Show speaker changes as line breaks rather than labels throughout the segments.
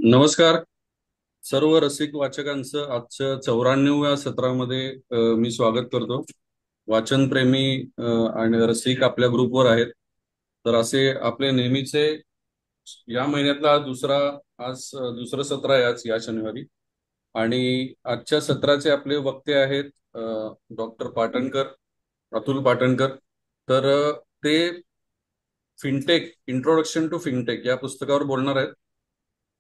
नमस्कार सर्व रसिक वाचकांचं आजच्या 94व्या सत्रामध्ये मी स्वागत करतो. वाचनप्रेमी आणि रसिक आपल्या ग्रुपवर आहेत. तर असे आपले नेहमीचे या महिन्यातला दुसरं सत्र आहे आज या शनिवारी. आणि आजच्या सत्राचे आपले वक्ते आहेत डॉक्टर पाटणकर, अतुल पाटणकर. तर ते फिनटेक इंट्रोडक्शन टू फिनटेक या पुस्तकावर बोलणार आहेत.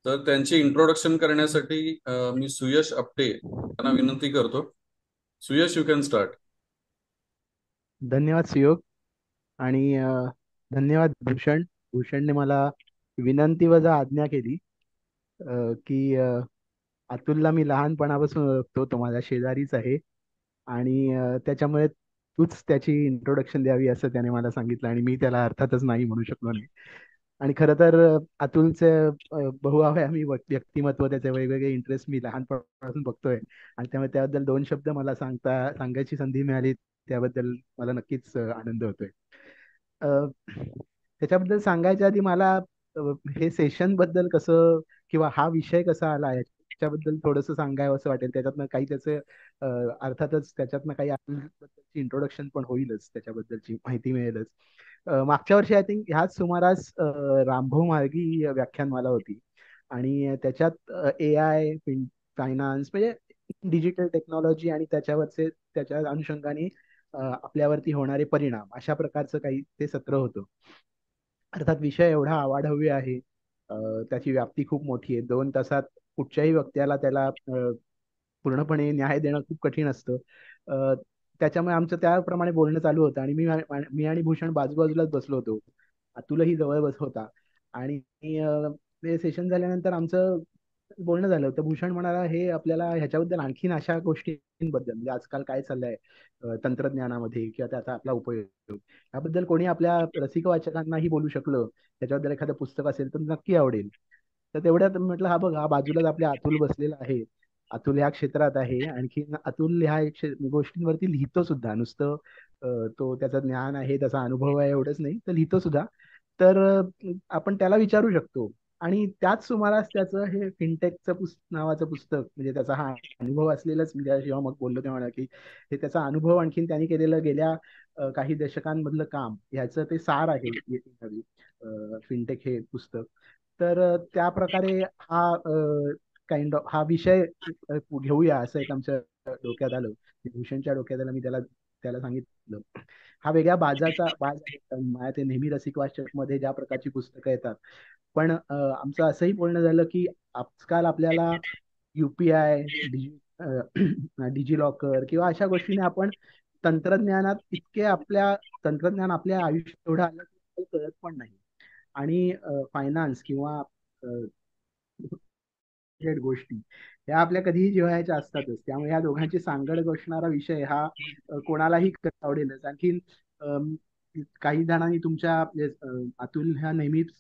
तर त्यांचे इंट्रोडक्शन करण्यासाठी मी सुयश आपटे यांना विनंती करतो. Suyash, you can start.
धन्यवाद सुयोग. आणि धन्यवाद भूषणने मला विनंती वजा आज्ञा केली. की अतुलला मी लहानपणापासून ओळखतो, तो माझ्या शेजारीच आहे. आणि त्याच्यामुळे तूच त्याची इंट्रोडक्शन द्यावी असं त्याने मला सांगितलं, आणि मी त्याला अर्थातच नाही म्हणू शकलो नाही. आणि खरं तर अतुलचे बहुआयामी व्यक्तिमत्व, त्याचे वेगवेगळे इंटरेस्ट मी लहानपणापासून बघतोय. आणि त्यामुळे त्याबद्दल दोन शब्द मला सांगायची संधी मिळाली, त्याबद्दल मला नक्कीच आनंद होतोय. अ, त्याच्याबद्दल सांगायच्या आधी मला अ, हे सेशन बद्दल कसं, किंवा हा विषय कसा आला याच्याबद्दल थोडंसं सांगावं असं वाटेल. त्याच्यातनं काही त्याचे अ, अर्थातच त्याच्यातनं काही बद्दलची इंट्रोडक्शन पण होईलच, त्याच्याबद्दलची माहिती मिळेलच. मागच्या वर्षी आय थिंक ह्याच सुमारास रामभाऊ म्हाळगी व्याख्यानमाला होती. आणि त्याच्यात ए आय, फायनान्स, म्हणजे डिजिटल टेक्नॉलॉजी आणि त्याच्या अनुषंगाने आपल्यावरती होणारे परिणाम, अशा प्रकारचं काही ते सत्र होतं. अर्थात विषय एवढा आवाढव्य आहे. अ, त्याची व्याप्ती खूप मोठी आहे. 2 तासात कुठच्याही वक्त्याला त्याला पूर्णपणे न्याय देणं खूप कठीण असतं. अ, त्याच्यामुळे आमचं त्याप्रमाणे बोलणं चालू होतं, आणि मी आणि भूषण बाजूबाजूलाच बसलो होतो. अतुलही जवळ बस होता. आणि ते सेशन झाल्यानंतर आमचं बोलणं झालं होतं. भूषण म्हणाला, हे आपल्याला ह्याच्याबद्दल आणखीन अशा गोष्टींबद्दल, म्हणजे आजकाल काय चाललंय तंत्रज्ञानामध्ये, किंवा त्याचा आपला उपयोग याबद्दल कोणी आपल्या रसिक वाचकांनाही बोलू शकलं, त्याच्याबद्दल एखादं पुस्तक असेल तर नक्की आवडेल. तर तेवढ्यात म्हटलं, हा बघ, हा बाजूलाच आपल्या अतुल बसलेला आहे. अतुल ह्या क्षेत्रात आहे. आणखी अतुल ह्या गोष्टींवरती लिहितो सुद्धा. नुसतं तो त्याचं ज्ञान आहे, त्याचा अनुभव आहे एवढंच नाही, तर लिहितो सुद्धा. तर आपण त्याला विचारू शकतो. आणि त्याच सुमारास त्याचं हे फिनटेकचं नावाचं पुस्तक, म्हणजे त्याचा हा अनुभव असलेलाच, मी जेव्हा मग बोललो तेव्हा की हे त्याचा अनुभव, आणखीन त्यांनी केलेलं गेल्या काही दशकांमधलं काम, ह्याचं ते सार आहे फिनटेक हे पुस्तक. तर त्या प्रकारे हा हा विषय घेऊया असं एक आमच्या डोक्यात आलं. भूषणच्या डोक्यात आलं. मी त्याला त्याला सांगितलं, हा वेगळ्या बाज आहे. कारण माझ्या ते नेहमी रसिक वाचक मध्ये ज्या प्रकारची पुस्तकं येतात. पण आमचं असंही बोलणं झालं की आजकाल आपल्याला युपीआय, डिजी लॉकर किंवा अशा गोष्टीने आपण तंत्रज्ञानात इतके आपल्या तंत्रज्ञान आपल्या आयुष्यात एवढं आलं की आपल्याला कळत पण नाही. आणि फायनान्स किंवा गोष्टी ह्या आपल्या कधीही जिव्हाळ्याच्या असतातच. त्यामुळे ह्या दोघांची सांगड गोष्टणारा विषय हा कोणालाही आवडेलच. आणखीन अम, काही जणांनी तुमच्या म्हणजे, अतुल ह्या नेहमीच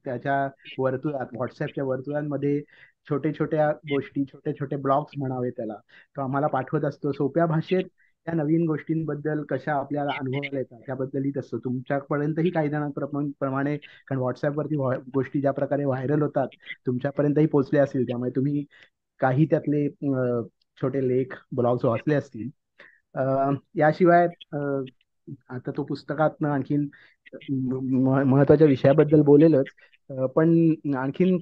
त्याच्या वर्तुळात, व्हॉट्सअपच्या वर्तुळांमध्ये छोटे छोट्या गोष्टी, छोटे छोटे ब्लॉग्स म्हणावे त्याला, तो आम्हाला पाठवत असतो सोप्या भाषेत. त्या नवीन गोष्टींबद्दल कशा आपल्याला अनुभवायला येतात त्याबद्दल लिहित असतो. तुमच्यापर्यंतही काही जणांप्रमाणे, कारण व्हॉट्सअपवरती गोष्टी ज्या प्रकारे व्हायरल होतात, तुमच्यापर्यंतही पोहोचले असतील. त्यामुळे तुम्ही काही त्यातले छोटे लेख, ब्लॉग्स वाचले असतील. याशिवाय आता तो पुस्तकात आणखीन महत्वाच्या विषयाबद्दल बोलेलच. पण आणखीन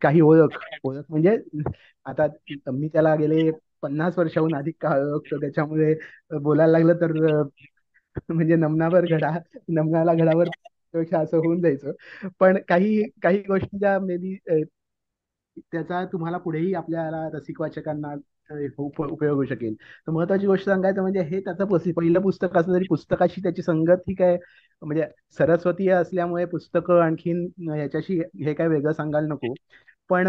काही ओळख म्हणजे, आता मी त्याला गेले 50 वर्षाहून अधिक काळ ओळखतो. त्याच्यामुळे बोलायला लागलं तर म्हणजे नमनाला घडावर पेक्षा असं होऊन जायचं. पण काही काही गोष्टी ज्या मे बी त्याचा तुम्हाला पुढेही आपल्याला रसिक वाचकांना उपयोग होऊ शकेल. तर महत्वाची गोष्ट सांगायचं म्हणजे, हे त्याचं पहिलं पुस्तक असलं तरी पुस्तकाशी त्याची संगत ही काय, म्हणजे सरस्वतीय असल्यामुळे पुस्तकं आणखीन ह्याच्याशी हे काय वेगळं सांगायला नको. पण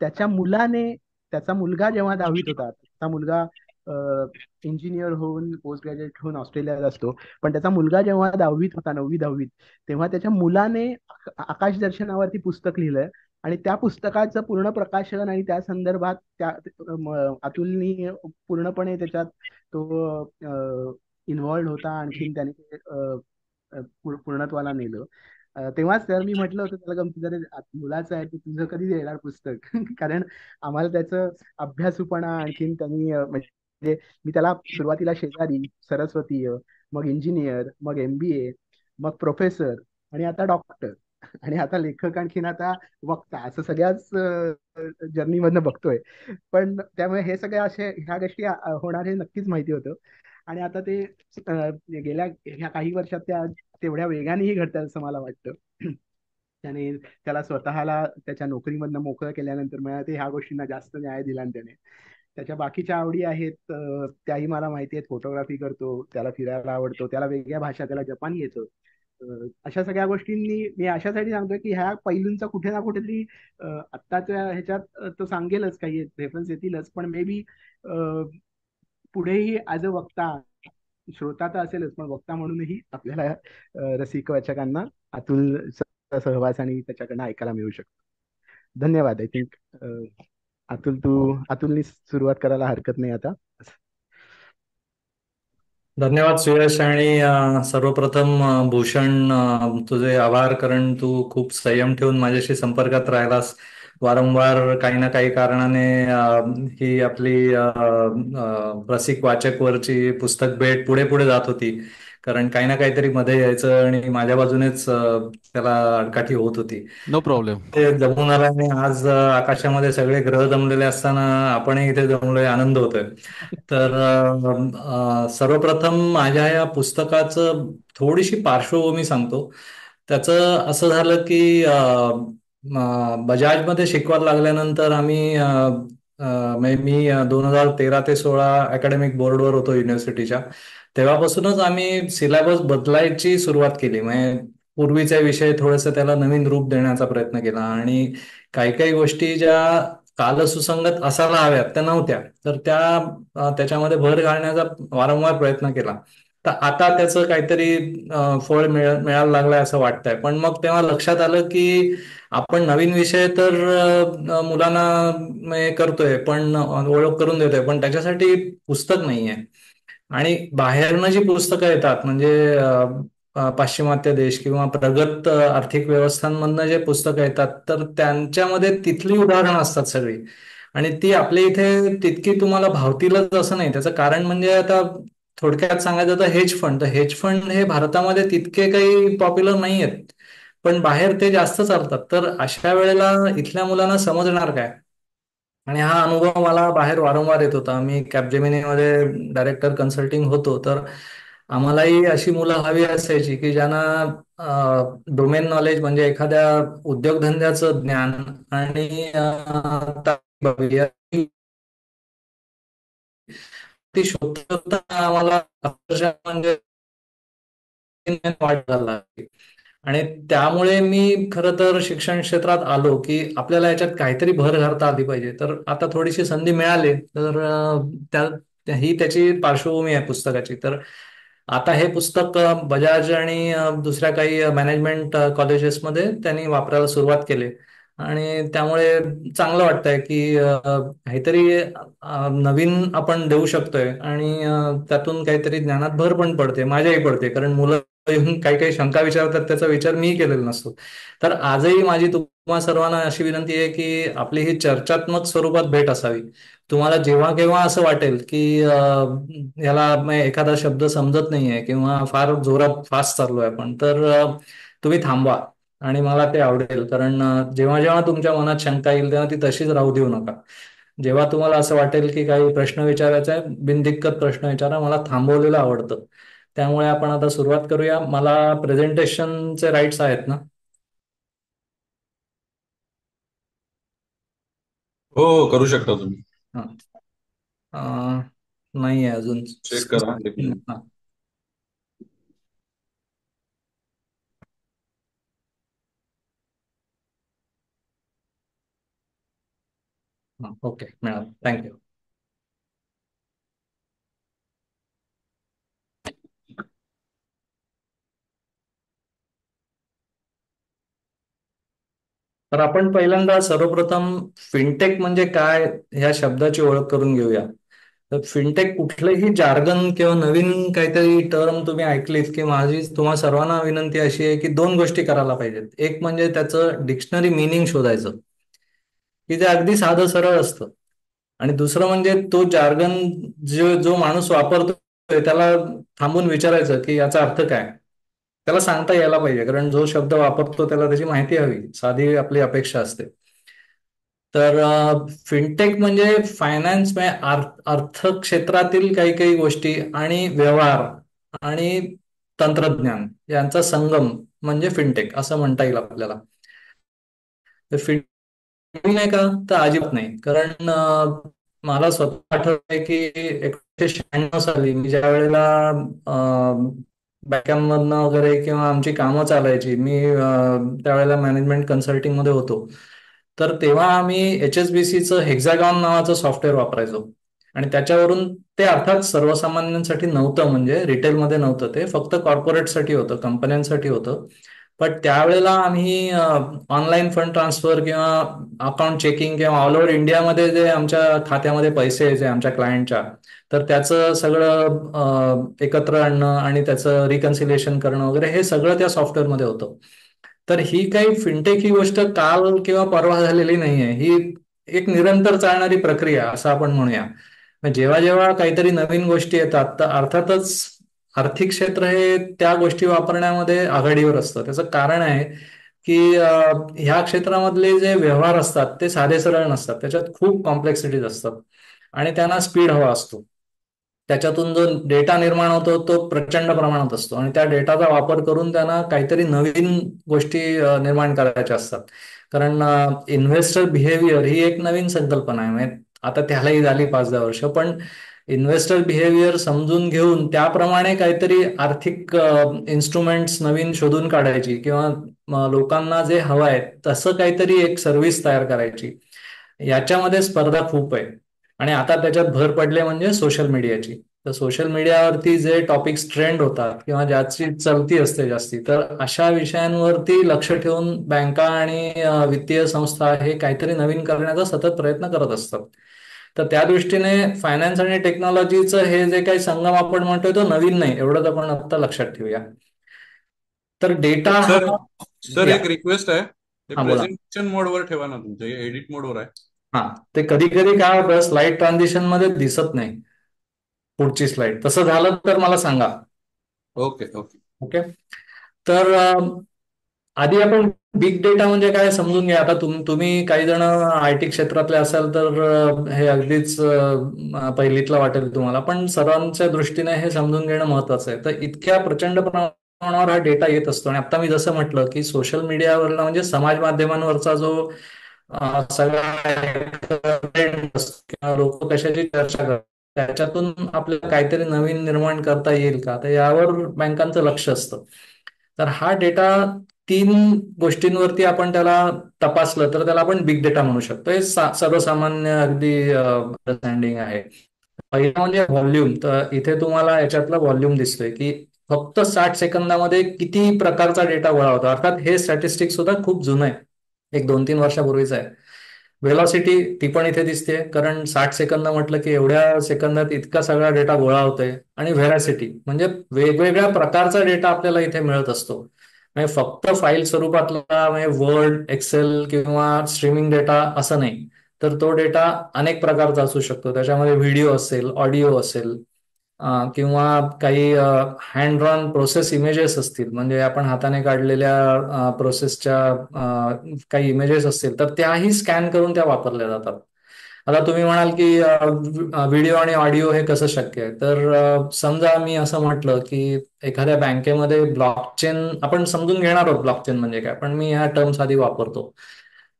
त्याचा मुलगा जेव्हा 10वीत होता, त्याचा मुलगा इंजिनियर होऊन, पोस्ट ग्रॅज्युएट होऊन ऑस्ट्रेलियात असतो. पण त्याचा मुलगा जेव्हा 10वीत होता, 9वी 10वीत, तेव्हा त्याच्या मुलाने आकाश दर्शनावरती पुस्तक लिहिलंय. आणि त्या पुस्तकाचं पूर्ण प्रकाशन आणि त्या संदर्भात अतुलनी पूर्णपणे त्याच्यात तो इन्व्हॉल्ड होता. आणखीन त्याने ते पूर्णत्वाला नेलं. तेव्हाच तर मी म्हटलं होतं त्याला, गमती जरा मुलाचं आहे तर तुझं कधी येणार पुस्तक कारण आम्हाला त्याचं अभ्यासूपणा आणखीन त्यांनी म्हणजे मी त्याला सुरुवातीला शेजारी सरस्वतीय, मग इंजिनियर, मग MBA, मग प्रोफेसर, आणि आता डॉक्टर, आणि आता लेखक, आणखीन आता वक्ता, असं सगळ्याच जर्नीमधनं बघतोय. पण त्यामुळे हे सगळ्या असे ह्या गोष्टी होणार हे नक्कीच माहिती होतं. आणि आता ते गेल्या ह्या काही वर्षात त्या तेवढ्या वेगानेही घडतात असं मला वाटतं. त्याने त्याला स्वतःला त्याच्या नोकरीमधनं मोकळं केल्यानंतर मला ते ह्या गोष्टींना जास्त न्याय दिला, आणि त्याने त्याच्या बाकीच्या आवडी आहेत त्याही मला माहिती आहेत. फोटोग्राफी करतो, त्याला फिरायला आवडतो, त्याला वेगळ्या भाषा, त्याला जपानी येतं. अशा सगळ्या गोष्टींनी मी अशासाठी सांगतोय की ह्या पैलूंचा कुठे ना कुठेतरी आत्ताच्या ह्याच्यात तो सांगेलच, काही रेफरन्स येतीलच, पण मे बी पुढेही ॲज अ वक्ता, श्रोता तर असेलच, पण वक्ता म्हणूनही आपल्याला रसिक वाचकांना अतुलचा सहवास आणि त्याच्याकडनं ऐकायला मिळू शकतो. धन्यवाद. आय थिंक अतुलनी सुरुवात करायला हरकत नाही आता.
धन्यवाद सुयश. आणि सर्वप्रथम भूषण, तुझे आभार, कारण तू खूप संयम ठेवून माझ्याशी संपर्कात राहिलास. वारंवार काही ना काही कारणाने ही आपली रसिक वाचक वरची पुस्तक भेट पुढे पुढे जात होती, कारण काही ना काहीतरी मध्ये यायचं आणि माझ्या बाजूनेच त्याला आडकाठी होत होती.
No problem.
ते जमून आलं आणि आज आकाशामध्ये सगळे ग्रह जमलेले असताना आपणही इथे जमलोय, आनंद होतोय. तर सर्वप्रथम माझ्या या पुस्तकाचं थोडीशी पार्श्वभूमी सांगतो. त्याचं असं झालं की बजाजमध्ये शिकवायला लागल्यानंतर आम्ही म्हणजे मी 2013 ते 2016 अकॅडमिक बोर्डवर होतो युनिव्हर्सिटीच्या. तेव्हापासूनच आम्ही सिलेबस बदलायची सुरुवात केली. म्हणजे पूर्वीचे विषय थोडंसं त्याला नवीन रूप देण्याचा प्रयत्न केला, आणि काही काही गोष्टी ज्या कालसुसंगत असायला हव्यात त्या नव्हत्या, तर त्याच्यामध्ये भर घालण्याचा वारंवार प्रयत्न केला. तर आता त्याचं काहीतरी फळ मिळायला लागलंय असं वाटतंय. पण मग तेव्हा लक्षात आलं की आपण नवीन विषय तर मुलांना म्हणजे करतोय, पण ओळख करून देतोय, पण त्याच्यासाठी पुस्तक नाहीये. आणि बाहेरनं जी पुस्तकं येतात, म्हणजे पाश्चिमात्य देश किंवा प्रगत आर्थिक व्यवस्थांमधनं जे पुस्तकं येतात, तर त्यांच्यामध्ये तिथली उदाहरणं असतात सगळी, आणि ती आपल्या इथे तितकी तुम्हाला भावतीलच असं नाही. त्याचं कारण म्हणजे आता थोडक्यात सांगायचं तर हेज फंड हे भारतामध्ये तितके काही पॉप्युलर नाही आहेत, पण बाहेर ते जास्त चालतात. तर अशा वेळेला इथल्या मुलांना समजणार काय? आणि हा अनुभव मला बाहेर वारंवार येत होता. मी कॅपजेमिनीमध्ये डायरेक्टर कन्सल्टिंग होतो, तर आम्हालाही अशी मुलं हवी असायची की ज्यांना डोमेन नॉलेज, म्हणजे एखाद्या उद्योगधंद्याचं ज्ञान आणि ती शोधता आम्हाला अक्षरशः म्हणजे वाट घालायला लागली. आणि त्यामुळे मी खरं तर शिक्षण क्षेत्रात आलो की आपल्याला याच्यात काहीतरी भर घालता आली पाहिजे. तर आता थोडीशी संधी मिळाली, तर ही त्याची पार्श्वभूमी आहे पुस्तकाची. तर आता हे पुस्तक बजाज आणि दुसऱ्या काही मॅनेजमेंट कॉलेजेसमध्ये त्यांनी वापरायला सुरुवात केली, आणि त्यामुळे चांगलं वाटतंय की काहीतरी नवीन आपण देऊ शकतोय, आणि त्यातून काहीतरी ज्ञानात भर पण पडते, माझ्याही पडते, कारण मुलं येऊन काही काही शंका विचारतात, त्याचा विचार मी केलेला नसतो. तर आजही माझी तुम्हा सर्वांना अशी विनंती आहे की आपली ही चर्चात्मक स्वरूपात भेट असावी. तुम्हाला जेव्हा केव्हा असं वाटेल की याला एखादा शब्द समजत नाहीये किंवा फार जोरात फास्ट चाललोय आपण, तर तुम्ही थांबवा, आणि मला ते आवडेल. कारण जेव्हा जेव्हा तुमच्या मनात शंका येईल तेव्हा ती तशीच राहू देऊ नका. जेव्हा तुम्हाला असं वाटेल की काही प्रश्न विचारायचा आहे, बिनदिक्कत प्रश्न विचारा, मला थांबवलेलं आवडतं. त्यामुळे आपण आता सुरुवात करूया. मला प्रेझेंटेशनचे राईट्स आहेत ना?
हो हो, करू शकता तुम्ही.
हां. नाही आहे अजून.
चेक करा एक मिनिट.
हां. हां, ओके, मिळालं. थँक्यू. तर आपण पहिल्यांदा सर्वप्रथम फिनटेक म्हणजे काय ह्या शब्दाची ओळख करून घेऊया. तर फिनटेक कुठलंही जार्गन किंवा नवीन काहीतरी टर्म तुम्ही ऐकलीत की माझी तुम्हा सर्वांना विनंती अशी आहे की दोन गोष्टी करायला पाहिजेत. एक म्हणजे त्याचं डिक्शनरी मिनिंग शोधायचं, की ते अगदी साधं सरळ असतं. आणि दुसरं म्हणजे तो जार्गन जो जो माणूस वापरतोय त्याला थांबून विचारायचं की याचा अर्थ काय. त्याला सांगता यायला पाहिजे, कारण जो शब्द वापरतो त्याला त्याची माहिती हवी, साधी आपली अपेक्षा असते. तर फिनटेक म्हणजे फायनान्स म्हणजे अर्थ क्षेत्रातील काही काही गोष्टी आणि व्यवहार आणि तंत्रज्ञान यांचा संगम म्हणजे फिनटेक असं म्हणता येईल आपल्याला. तर फिनटेक नाही का, तर अजिबात नाही. कारण मला स्वतः आठवतंय की 1996 साली मी ज्या वेळेला बँकांमधनं वगैरे किंवा आमची कामं चालायची, मी त्यावेळेला मॅनेजमेंट कन्सल्टिंग मध्ये होतो. तर तेव्हा आम्ही HSBCचं हेक्झागॉन नावाचं सॉफ्टवेअर वापरायचो. आणि त्याच्यावरून ते अर्थात सर्वसामान्यांसाठी नव्हतं, म्हणजे रिटेलमध्ये नव्हतं, ते फक्त कॉर्पोरेटसाठी होतं, कंपन्यांसाठी होतं. पण त्यावेळेला आम्ही ऑनलाईन फंड ट्रान्सफर किंवा अकाउंट चेकिंग किंवा ऑल ओव्हर इंडियामध्ये जे आमच्या खात्यामध्ये पैसे यायचे आमच्या क्लायंटच्या, तर त्याचं सगळं एकत्र आणणं आणि त्याचं रिकन्सिलेशन करणं वगैरे हे सगळं त्या सॉफ्टवेअरमध्ये होतं. तर ही काही फिनटेक ही गोष्ट काल किंवा परवा झालेली नाहीये, ही एक निरंतर चालणारी प्रक्रिया असं आपण म्हणूया. जेव्हा जेव्हा काहीतरी नवीन गोष्टी येतात तर अर्थातच आर्थिक क्षेत्र हे त्या गोष्टी वापरण्यामध्ये आघाडीवर असतं. त्याचं कारण आहे की ह्या क्षेत्रामधले जे व्यवहार असतात ते साधे सरळ नसतात, त्याच्यात खूप कॉम्प्लेक्सिटीज असतात आणि त्यांना स्पीड हवा असतो. त्याच्यातून जो डेटा निर्माण होतो तो प्रचंड प्रमाणात असतो आणि त्या डेटाचा वापर करून त्यांना काहीतरी नवीन गोष्टी निर्माण करायच्या असतात. कारण इन्व्हेस्टर बिहेवियर ही एक नवीन संकल्पना आहे, म्हणजे आता त्यालाही झाली 5-10 वर्ष. पण इन्व्हेस्टर बिहेवियर समजून घेऊन त्याप्रमाणे काहीतरी आर्थिक इन्स्ट्रुमेंट्स नवीन शोधून काढायची किंवा लोकांना जे हवं आहे तसं काहीतरी एक सर्व्हिस तयार करायची, याच्यामध्ये स्पर्धा खूप आहे. आणि आता त्याच्यात भर पडले म्हणजे सोशल मीडियाची. तर सोशल मीडियावरती जे टॉपिक्स ट्रेंड होतात किंवा ज्याची चलती असते जास्ती, तर अशा विषयांवरती लक्ष ठेवून बँका आणि वित्तीय संस्था हे काहीतरी नवीन करण्याचा सतत प्रयत्न करत असतात. तर त्या दृष्टीने फायनान्स आणि टेक्नॉलॉजीचं हे जे काही संगम आपण म्हणतोय तो नवीन नाही, एवढंच आपण आता लक्षात ठेवूया. तर डेटा हा,
सर सर
या,
एक रिक्वेस्ट आहे, ते
हा बोला.
प्रेझेंटेशन मोडवर ठेवा ना, तुमच्या एडिट मोडवर आहे.
हा, ते कधी कधी काय होतं स्लाइड ट्रान्झिशन मध्ये दिसत नाही पुढची स्लाइड, तसं झालं तर मला सांगा.
Okay okay.
ओके. तर आधी आपण बिग डेटा म्हणजे काय समजून घ्या. आता तुम्ही काही जण IT क्षेत्रातले असाल तर हे अगदीच पहिलीतलं वाटेल तुम्हाला, पण सर्वांच्या दृष्टीने हे समजून घेणं महत्वाचं आहे. तर इतक्या प्रचंड प्रमाणावर हा डेटा येत असतो आणि आता मी जसं म्हटलं की सोशल मीडियावरला म्हणजे समाज माध्यमांवरचा जो सगळा ट्रेंड असतो किंवा लोक कशाची चर्चा करतात त्याच्यातून आपल्याला काहीतरी नवीन निर्माण करता येईल का, तर यावर बँकांचं लक्ष असतं. तर हा डेटा 3 गोष्टींवरती आपण त्याला तपासलं तर त्याला आपण बिग डेटा म्हणू शकतो. हे सर्वसामान्य अगदी अंडरस्टँडिंग आहे. पहिला म्हणजे व्हॉल्यूम. तर इथे तुम्हाला याच्यातला व्हॉल्यूम दिसतोय की फक्त 60 सेकंदामध्ये किती प्रकारचा डेटा गोळा होतो. अर्थात हे स्टॅटिस्टिक्स सुद्धा खूप जुनं आहे, एक 2-3 वर्षापूर्वीच आहे. वेलॉसिटी ती पण इथे दिसते, कारण 60 सेकंद म्हटलं की एवढ्या सेकंदात इतका सगळा डेटा गोळा होतोय. आणि व्हेरासिटी म्हणजे वेगवेगळ्या प्रकारचा डेटा आपल्याला इथे मिळत असतो, म्हणजे फक्त फाईल स्वरूपातला म्हणजे वर्ड, एक्सेल किंवा स्ट्रीमिंग डेटा असं नाही. तर तो डेटा अनेक प्रकारचा असू शकतो. त्याच्यामध्ये व्हिडिओ असेल, ऑडिओ असेल, किंवा काही हँड ड्रॉन प्रोसेस इमेजेस असतील, म्हणजे आपण हाताने काढलेल्या प्रोसेसच्या काही इमेजेस असतील तर त्याही स्कॅन करून त्या वापरल्या जातात. आता तुम्ही म्हणाल की व्हिडिओ आणि ऑडिओ हे कसं शक्य आहे. तर समजा मी असं म्हटलं की एखाद्या बँकेमध्ये ब्लॉकचेन, आपण समजून घेणार आहोत ब्लॉकचेन म्हणजे काय, पण मी ह्या टर्म्स आधी वापरतो.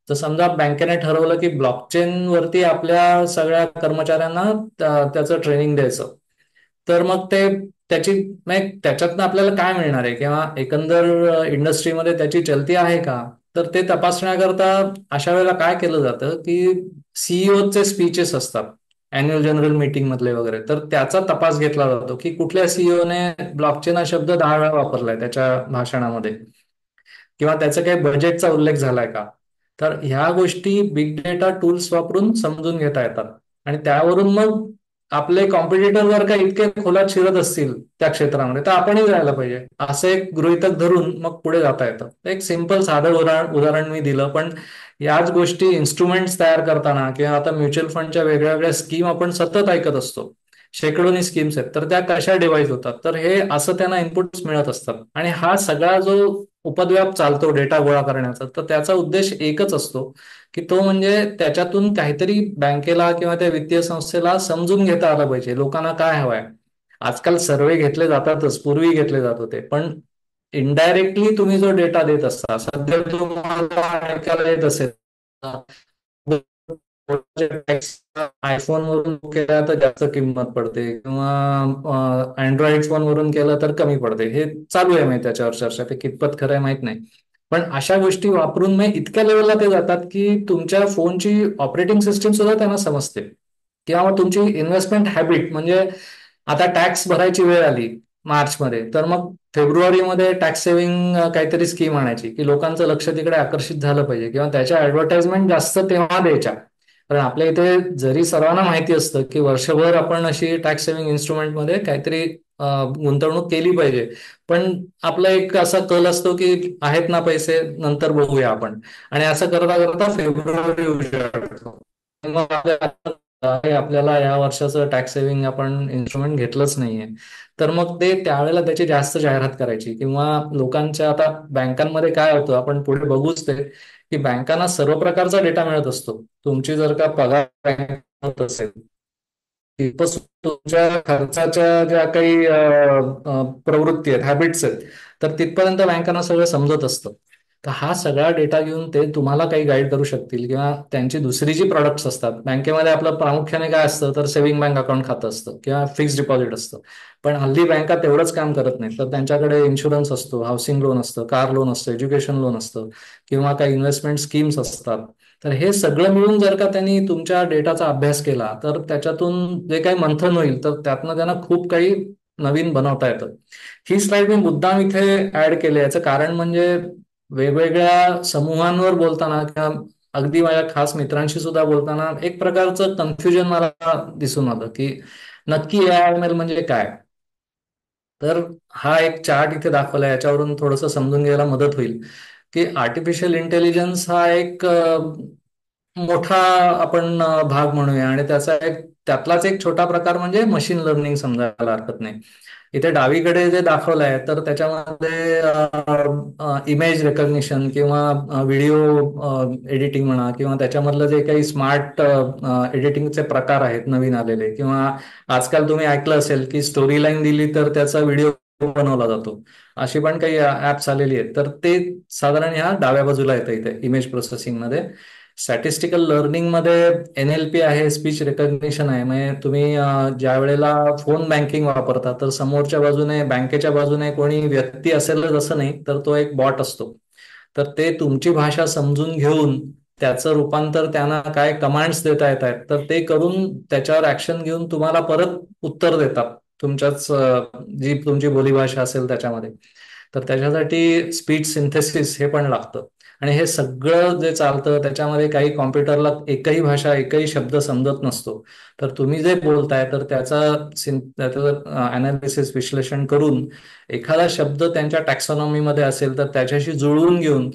तर समजा बँकेने ठरवलं की ब्लॉकचेन वरती आपल्या सगळ्या कर्मचाऱ्यांना त्याचं ट्रेनिंग द्यायचं. तर मग ते त्याची म्हणजे त्याच्यातनं आपल्याला काय मिळणार आहे किंवा एकंदर इंडस्ट्रीमध्ये त्याची चलती आहे का, तर ते तपासण्याकरता अशा वेळेला काय केलं जातं की सीईओचे स्पीचेस असतात अॅन्युअल जनरल मीटिंग मधले वगैरे, तर त्याचा तपास घेतला जातो की कुठल्या सीईओने ब्लॉकचेन हा शब्द 10 वेळा वापरलाय त्याच्या भाषणामध्ये किंवा त्याचा काही बजेटचा उल्लेख झालाय का. तर ह्या गोष्टी बिग डेटा टूल्स वापरून समजून घेता येतात आणि त्यावरून मग आपले कॉम्पिटिटर जर का इतके खोलात शिरत असतील त्या क्षेत्रामध्ये तर आपणही जायला पाहिजे, असं एक गृहीतक धरून मग पुढे जाता येतं. एक सिंपल साधं उदाहरण मी दिलं, पण याच गोष्टी इन्स्ट्रुमेंट्स तयार करताना किंवा आता म्युच्युअल फंडच्या वेगळ्या वेगळ्या स्कीम आपण सतत ऐकत असतो. शेकडोनी स्कीम्स आहेत, तर त्या कशा डिवाइस होतात, तर हे असं त्यांना इनपुट्स मिळत असतात. आणि हा सगळा जो उपद्व्याप चालतो डेटा गोळा करण्याचा, तर त्याचा उद्देश एकच असतो की तो म्हणजे त्याच्यातून काहीतरी बँकेला किंवा त्या वित्तीय संस्थेला समजून घेता आलं पाहिजे लोकांना काय हवंय. आजकाल सर्वे घेतले जातातच, पूर्वी घेतले जात होते, पण इनडायरेक्टली तुम्ही जो डेटा देत असता, सध्या तुम्हाला ऐकायला येत असेल आयफोन वरून केला तर जास्त किंमत पडते किंवा अँड्रॉइड फोन वरून केलं तर कमी पडते. हे चालू आहे माहिती, त्याच्यावर चर्चा, ते कितपत खरं आहे माहित नाही. पण अशा गोष्टी वापरून मग इतक्या लेवलला ते जातात की तुमच्या फोनची ऑपरेटिंग सिस्टीम सुद्धा त्यांना समजते, किंवा मग तुमची इन्व्हेस्टमेंट हॅबिट, म्हणजे आता टॅक्स भरायची वेळ आली मार्चमध्ये, तर मग फेब्रुवारीमध्ये टॅक्स सेव्हिंग काहीतरी स्कीम आणायची की लोकांचं लक्ष तिकडे आकर्षित झालं पाहिजे, किंवा त्याच्या ऍडव्हर्टाइजमेंट जास्त तेव्हा द्यायच्या. कारण आपल्या इथे जरी सर्वांना माहिती असतं की वर्षभर आपण अशी टॅक्स सेव्हिंग इन्स्ट्रुमेंटमध्ये काहीतरी गुंतवणूक केली पाहिजे, पण आपला एक असा कल असतो की आहेत ना पैसे, नंतर बघूया आपण, आणि असं करता करता फेब्रुवारी उजाडतो. मग आपल्याला या वर्षाचं टॅक्स सेव्हिंग आपण इन्स्ट्रुमेंट घेतलंच नाहीये. तर मग ते त्यावेळेला त्याची जास्त जाहिरात करायची, किंवा लोकांच्या, आता बँकांमध्ये काय होतं आपण पुढे बघूच ते, की बँकांना सर्व प्रकारचा डेटा मिळत असतो. तुमची जर का पगार होत असेल, तिथपासून तुमच्या खर्चाच्या ज्या काही प्रवृत्ती आहेत, हॅबिट्स आहेत, तर तिथपर्यंत बँकांना सगळं समजत असतं. तर हा सगळा डेटा घेऊन ते तुम्हाला काही गाईड करू शकतील, किंवा त्यांची दुसरी जी प्रॉडक्ट्स असतात बँकेमध्ये, आपलं प्रामुख्याने काय असतं तर सेव्हिंग बँक अकाउंट खातं असतं किंवा फिक्स्ड डिपॉझिट असतं. पण हल्ली बँका तेवढंच काम करत नाही, तर त्यांच्याकडे इन्शुरन्स असतो, हाऊसिंग लोन असतं, कार लोन असतं, एज्युकेशन लोन असतं, किंवा काही इन्व्हेस्टमेंट स्कीम्स असतात. तर हे सगळं मिळून जर का त्यांनी तुमच्या डेटाचा अभ्यास केला, तर त्याच्यातून जे काही मंथन होईल, तर त्यातनं त्यांना खूप काही नवीन बनवता येतं. ही स्लाइड मी मुद्दाम इथे ऍड केली, याचं कारण म्हणजे वेगवेगळ्या समूहांवर बोलताना किंवा अगदी माझ्या खास मित्रांशी सुद्धा बोलताना एक प्रकारचं कन्फ्युजन मला दिसून आलं की नक्की AIML म्हणजे काय. तर हा एक चार्ट इथे दाखवला, याच्यावरून थोडंसं समजून घ्यायला मदत होईल की आर्टिफिशियल इंटेलिजन्स हा एक मोठा आपण भाग म्हणूया, आणि त्यातलाच एक छोटा प्रकार म्हणजे मशीन लर्निंग समजायला हरकत नाही. इथे डावीकडे जे दाखवलं आहे, तर त्याच्यामध्ये इमेज रेकग्निशन किंवा व्हिडिओ एडिटिंग म्हणा, किंवा त्याच्यामधलं जे काही स्मार्ट एडिटिंगचे प्रकार आहेत नवीन आलेले, किंवा आजकाल तुम्ही ऐकलं असेल की स्टोरी लाईन दिली तर त्याचा व्हिडिओ बनवला जातो, अशी पण काही ऍप्स आलेली आहेत. तर ते साधारण ह्या डाव्या बाजूला येतं इथे इमेज प्रोसेसिंग मध्ये. स्टॅटिस्टिकल लर्निंग मध्ये NLP आहे, स्पीच रेकग्निशन आहे. म्हणजे तुम्ही ज्या वेळेला फोन बँकिंग वापरता, तर समोरच्या बाजूने, बँकेच्या बाजूने कोणी व्यक्ती असेलच असं नाही, तर तो एक बॉट असतो. तर ते तुमची भाषा समजून घेऊन त्याचं रूपांतर त्यांना काय कमांड्स देता येत आहेत, तर ते करून त्याच्यावर ऍक्शन घेऊन तुम्हाला परत उत्तर देतात तुमच्याच जी तुमची बोलीभाषा असेल त्याच्यामध्ये. तर त्याच्यासाठी स्पीच सिंथेसिस हे पण लागतं. आणि हे सगळं जे चालतं त्याच्यामध्ये काही कॉम्प्युटरला एकही भाषा, एकही शब्द समजत नसतो. तर तुम्ही जे बोलताय, तर त्याचं अनालिसिस, विश्लेषण करून एखादा शब्द त्यांच्या टॅक्सॉनॉमीमध्ये असेल तर त्याच्याशी जुळवून घेऊन,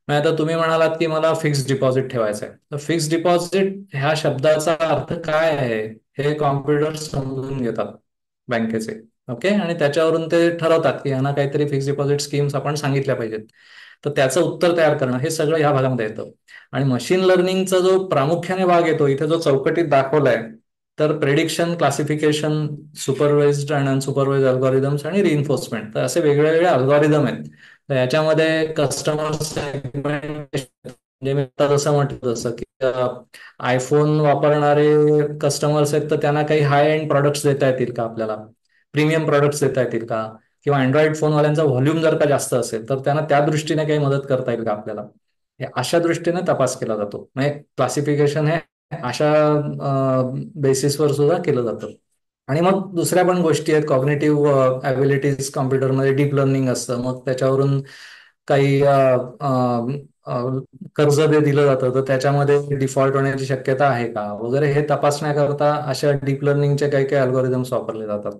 म्हणजे आता तुम्ही म्हणालात की मला फिक्स्ड डिपॉझिट ठेवायचं आहे, तर फिक्स्ड डिपॉझिट ह्या शब्दाचा अर्थ काय आहे हे कॉम्प्युटर समजून घेतात बँकेचे. ओके, आणि त्याच्यावरून ते ठरवतात की यांना काहीतरी फिक्स्ड डिपॉझिट स्कीम्स आपण सांगितल्या पाहिजेत. तर त्याचं उत्तर तयार करणं हे सगळं ह्या भागामध्ये येतं. आणि मशीन लर्निंगचा जो प्रामुख्याने भाग येतो इथे, जो चौकटीत दाखवलाय, तर prediction, classification, supervised and unsupervised algorithms आणि रिइन्फोर्समेंट, तर असे वेगवेगळे अल्गोरिदम आहेत. तर याच्यामध्ये कस्टमर सेगमेंटेशन, म्हणजे मी आता जसं म्हटलं तसं की आयफोन वापरणारे कस्टमर्स आहेत, तर त्यांना काही हाय एंड प्रॉडक्ट्स देता येतील का आपल्याला, प्रीमियम प्रॉडक्ट्स देता येतील का, किंवा अँड्रॉइड फोनवाल्यांचा व्हॉल्यूम जर का जास्त असेल तर त्यांना त्या दृष्टीने काही मदत करता येईल का आपल्याला, हे अशा दृष्टीने तपास केला जातो. म्हणजे क्लासिफिकेशन हे अशा बेसिसवर सुद्धा केलं जातं. आणि मग दुसऱ्या पण गोष्टी आहेत, कॉग्निटिव्ह ॲबिलिटीज, कॉम्प्युटरमध्ये डीप लर्निंग असतं, मग त्याच्यावरून काही कर्ज जे दिलं जातं तर त्याच्यामध्ये डिफॉल्ट होण्याची शक्यता आहे का वगैरे हे तपासण्याकरता अशा डीप लर्निंगचे काही काही अल्गोरिदम्स वापरले जातात.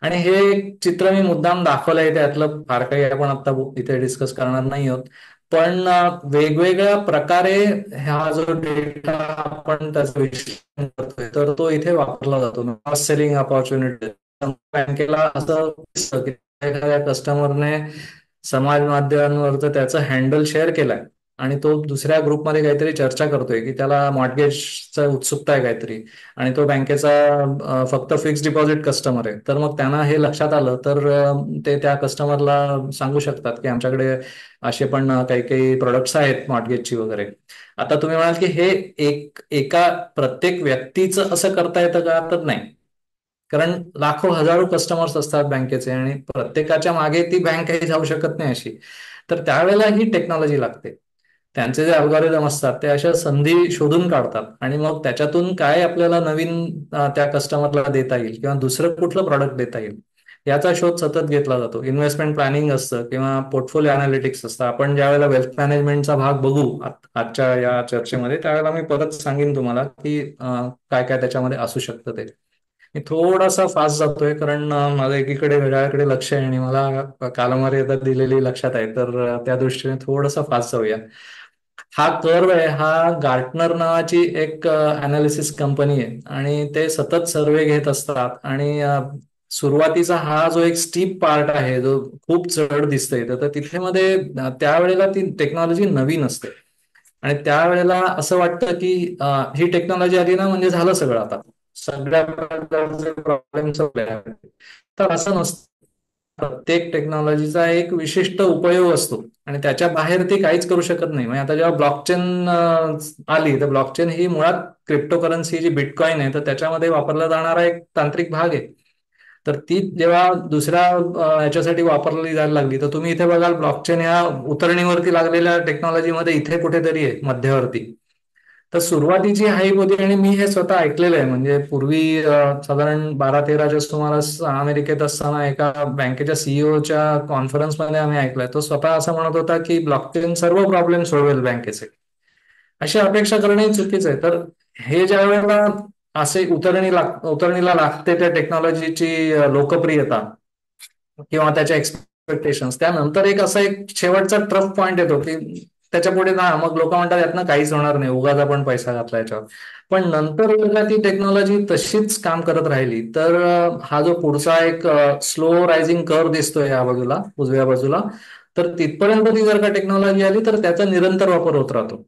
आणि हे एक चित्र मी मुद्दाम दाखवलंय, त्यातलं फार काही आपण आता इथे डिस्कस करणार नाही आहोत. पण वेगवेगळ्या प्रकारे हा जो डेटा आपण त्याचं विश्लेषण करतोय तर तो इथे वापरला जातो. क्रॉस सेलिंग अपॉर्च्युनिटी बँकेला असं दिसतं की एखाद्या कस्टमरने समाज माध्यमांवर तर त्याचं हँडल शेअर केलाय आणि तो दुसऱ्या ग्रुपमध्ये काहीतरी चर्चा करतोय की त्याला मॉर्टगेजचा उत्सुकता आहे काहीतरी, आणि तो बँकेचा फक्त फिक्स डिपॉझिट कस्टमर आहे. तर मग त्यांना हे लक्षात आलं तर ते त्या कस्टमरला सांगू शकतात की आमच्याकडे असे पण काही काही प्रोडक्ट्स आहेत मॉर्टगेजची वगैरे. आता तुम्ही म्हणाल की हे एका प्रत्येक व्यक्तीचं असं करता येतं का, तर नाही. कारण लाखो हजारो कस्टमर्स असतात बँकेचे आणि प्रत्येकाच्या मागे ती बँक काही जाऊ शकत नाही अशी. तर त्यावेळेला ही टेक्नॉलॉजी लागते. त्यांचे जे अल्गोरिदम असतात ते अशा संधी शोधून काढतात आणि मग त्याच्यातून काय आपल्याला नवीन त्या कस्टमरला देता येईल किंवा दुसरं कुठलं प्रॉडक्ट देता येईल याचा शोध सतत घेतला जातो. इन्व्हेस्टमेंट प्लॅनिंग असतं किंवा पोर्टफोलिओ अनालिटिक्स असतं. आपण ज्यावेळेला वेल्थ मॅनेजमेंटचा भाग बघू आजच्या या चर्चेमध्ये, त्यावेळेला मी परत सांगेन तुम्हाला की काय काय त्याच्यामध्ये असू शकतं ते. मी थोडासा फास्ट जातोय कारण माझं एकीकडे घड्याळाकडे लक्ष आहे आणि मला कालमर्यादा दिलेली लक्षात आहे, तर त्या दृष्टीने थोडासा फास्ट जाऊया. हा कर्व आहे, हा गार्टनर नावाची एक अनालिसिस कंपनी आहे आणि ते सतत सर्वे घेत असतात. आणि सुरुवातीचा हा जो एक स्टीप पार्ट आहे जो खूप चढ दिसतोय, तर तिथे मध्ये त्यावेळेला ती टेक्नॉलॉजी नवीन असते आणि त्यावेळेला असं वाटतं की ही टेक्नॉलॉजी आली ना म्हणजे झालं सगळं, आता सगळ्या प्रकारचे प्रॉब्लेम सॉल्व्ह. तर असं नसतं. प्रत्येक टेक्नॉलॉजीचा एक विशिष्ट उपयोग असतो आणि त्याच्या बाहेर ती काहीच करू शकत नाही. म्हणजे आता जेव्हा ब्लॉकचेन आली, तर ब्लॉकचेन ही मुळात क्रिप्टोकरन्सी जी बिटकॉइन आहे तर त्याच्यामध्ये वापरला जाणारा एक तांत्रिक भाग आहे. तर ती जेव्हा दुसऱ्या याच्यासाठी वापरली जायला लागली, तर तुम्ही इथे बघाल ब्लॉकचेन ह्या उतरणीवरती लागलेल्या टेक्नॉलॉजीमध्ये इथे कुठेतरी आहे मध्यवर्ती. तर सुरुवातीची हाईप होती आणि मी हे स्वतः ऐकलेलं आहे. म्हणजे पूर्वी साधारण 12-13च्या सुमारास अमेरिकेत असताना एका बँकेच्या सीईओच्या कॉन्फरन्समध्ये आम्ही ऐकलंय. तो स्वतः असं म्हणत होता की ब्लॉकचेन सर्व प्रॉब्लेम सोडवेल बँकेचे. अशी अपेक्षा करणे चुकीचं आहे. तर हे ज्या वेळेला असे उतरणीला लागते त्या टेक्नॉलॉजीची लोकप्रियता किंवा त्याच्या एक्सपेक्टेशन्स, त्यानंतर एक असा एक शेवटचा ट्रफ पॉइंट येतो की त्याच्या पुढे ना मग लोक म्हणतात यातनं काहीच होणार नाही, उगाच आपण पैसा घातला याच्यावर. पण नंतर जर ती टेक्नॉलॉजी तशीच काम करत राहिली तर हा जो पुढचा एक स्लो रायझिंग कर्व दिसतोय या बाजूला उजव्या बाजूला, तर तिथपर्यंत ती जर का टेक्नॉलॉजी आली तर त्याचा निरंतर वापर होत राहतो.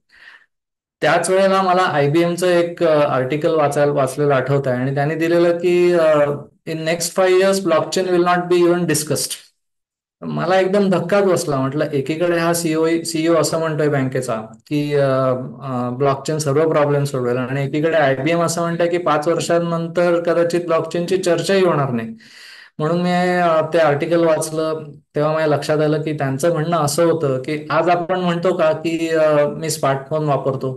त्याच वेळेला मला आयबीएमचं एक आर्टिकल वाचलेलं आठवत आहे आणि त्यांनी दिलेलं की in next 5 years blockchain will not be even discussed. मला एकदम धक्काच बसला. म्हटलं एकीकडे हा सीईओ असं म्हणतोय बँकेचा की ब्लॉकचेन सर्व प्रॉब्लेम सोडवेल आणि एकीकडे आयबीएम असं म्हणतंय की 5 वर्षांनंतर कदाचित ब्लॉकचेनची चर्चाही होणार नाही. म्हणून मी ते आर्टिकल वाचलं तेव्हा माझ्या लक्षात आलं की त्यांचं म्हणणं असं होतं की आज आपण म्हणतो का की मी स्मार्टफोन वापरतो,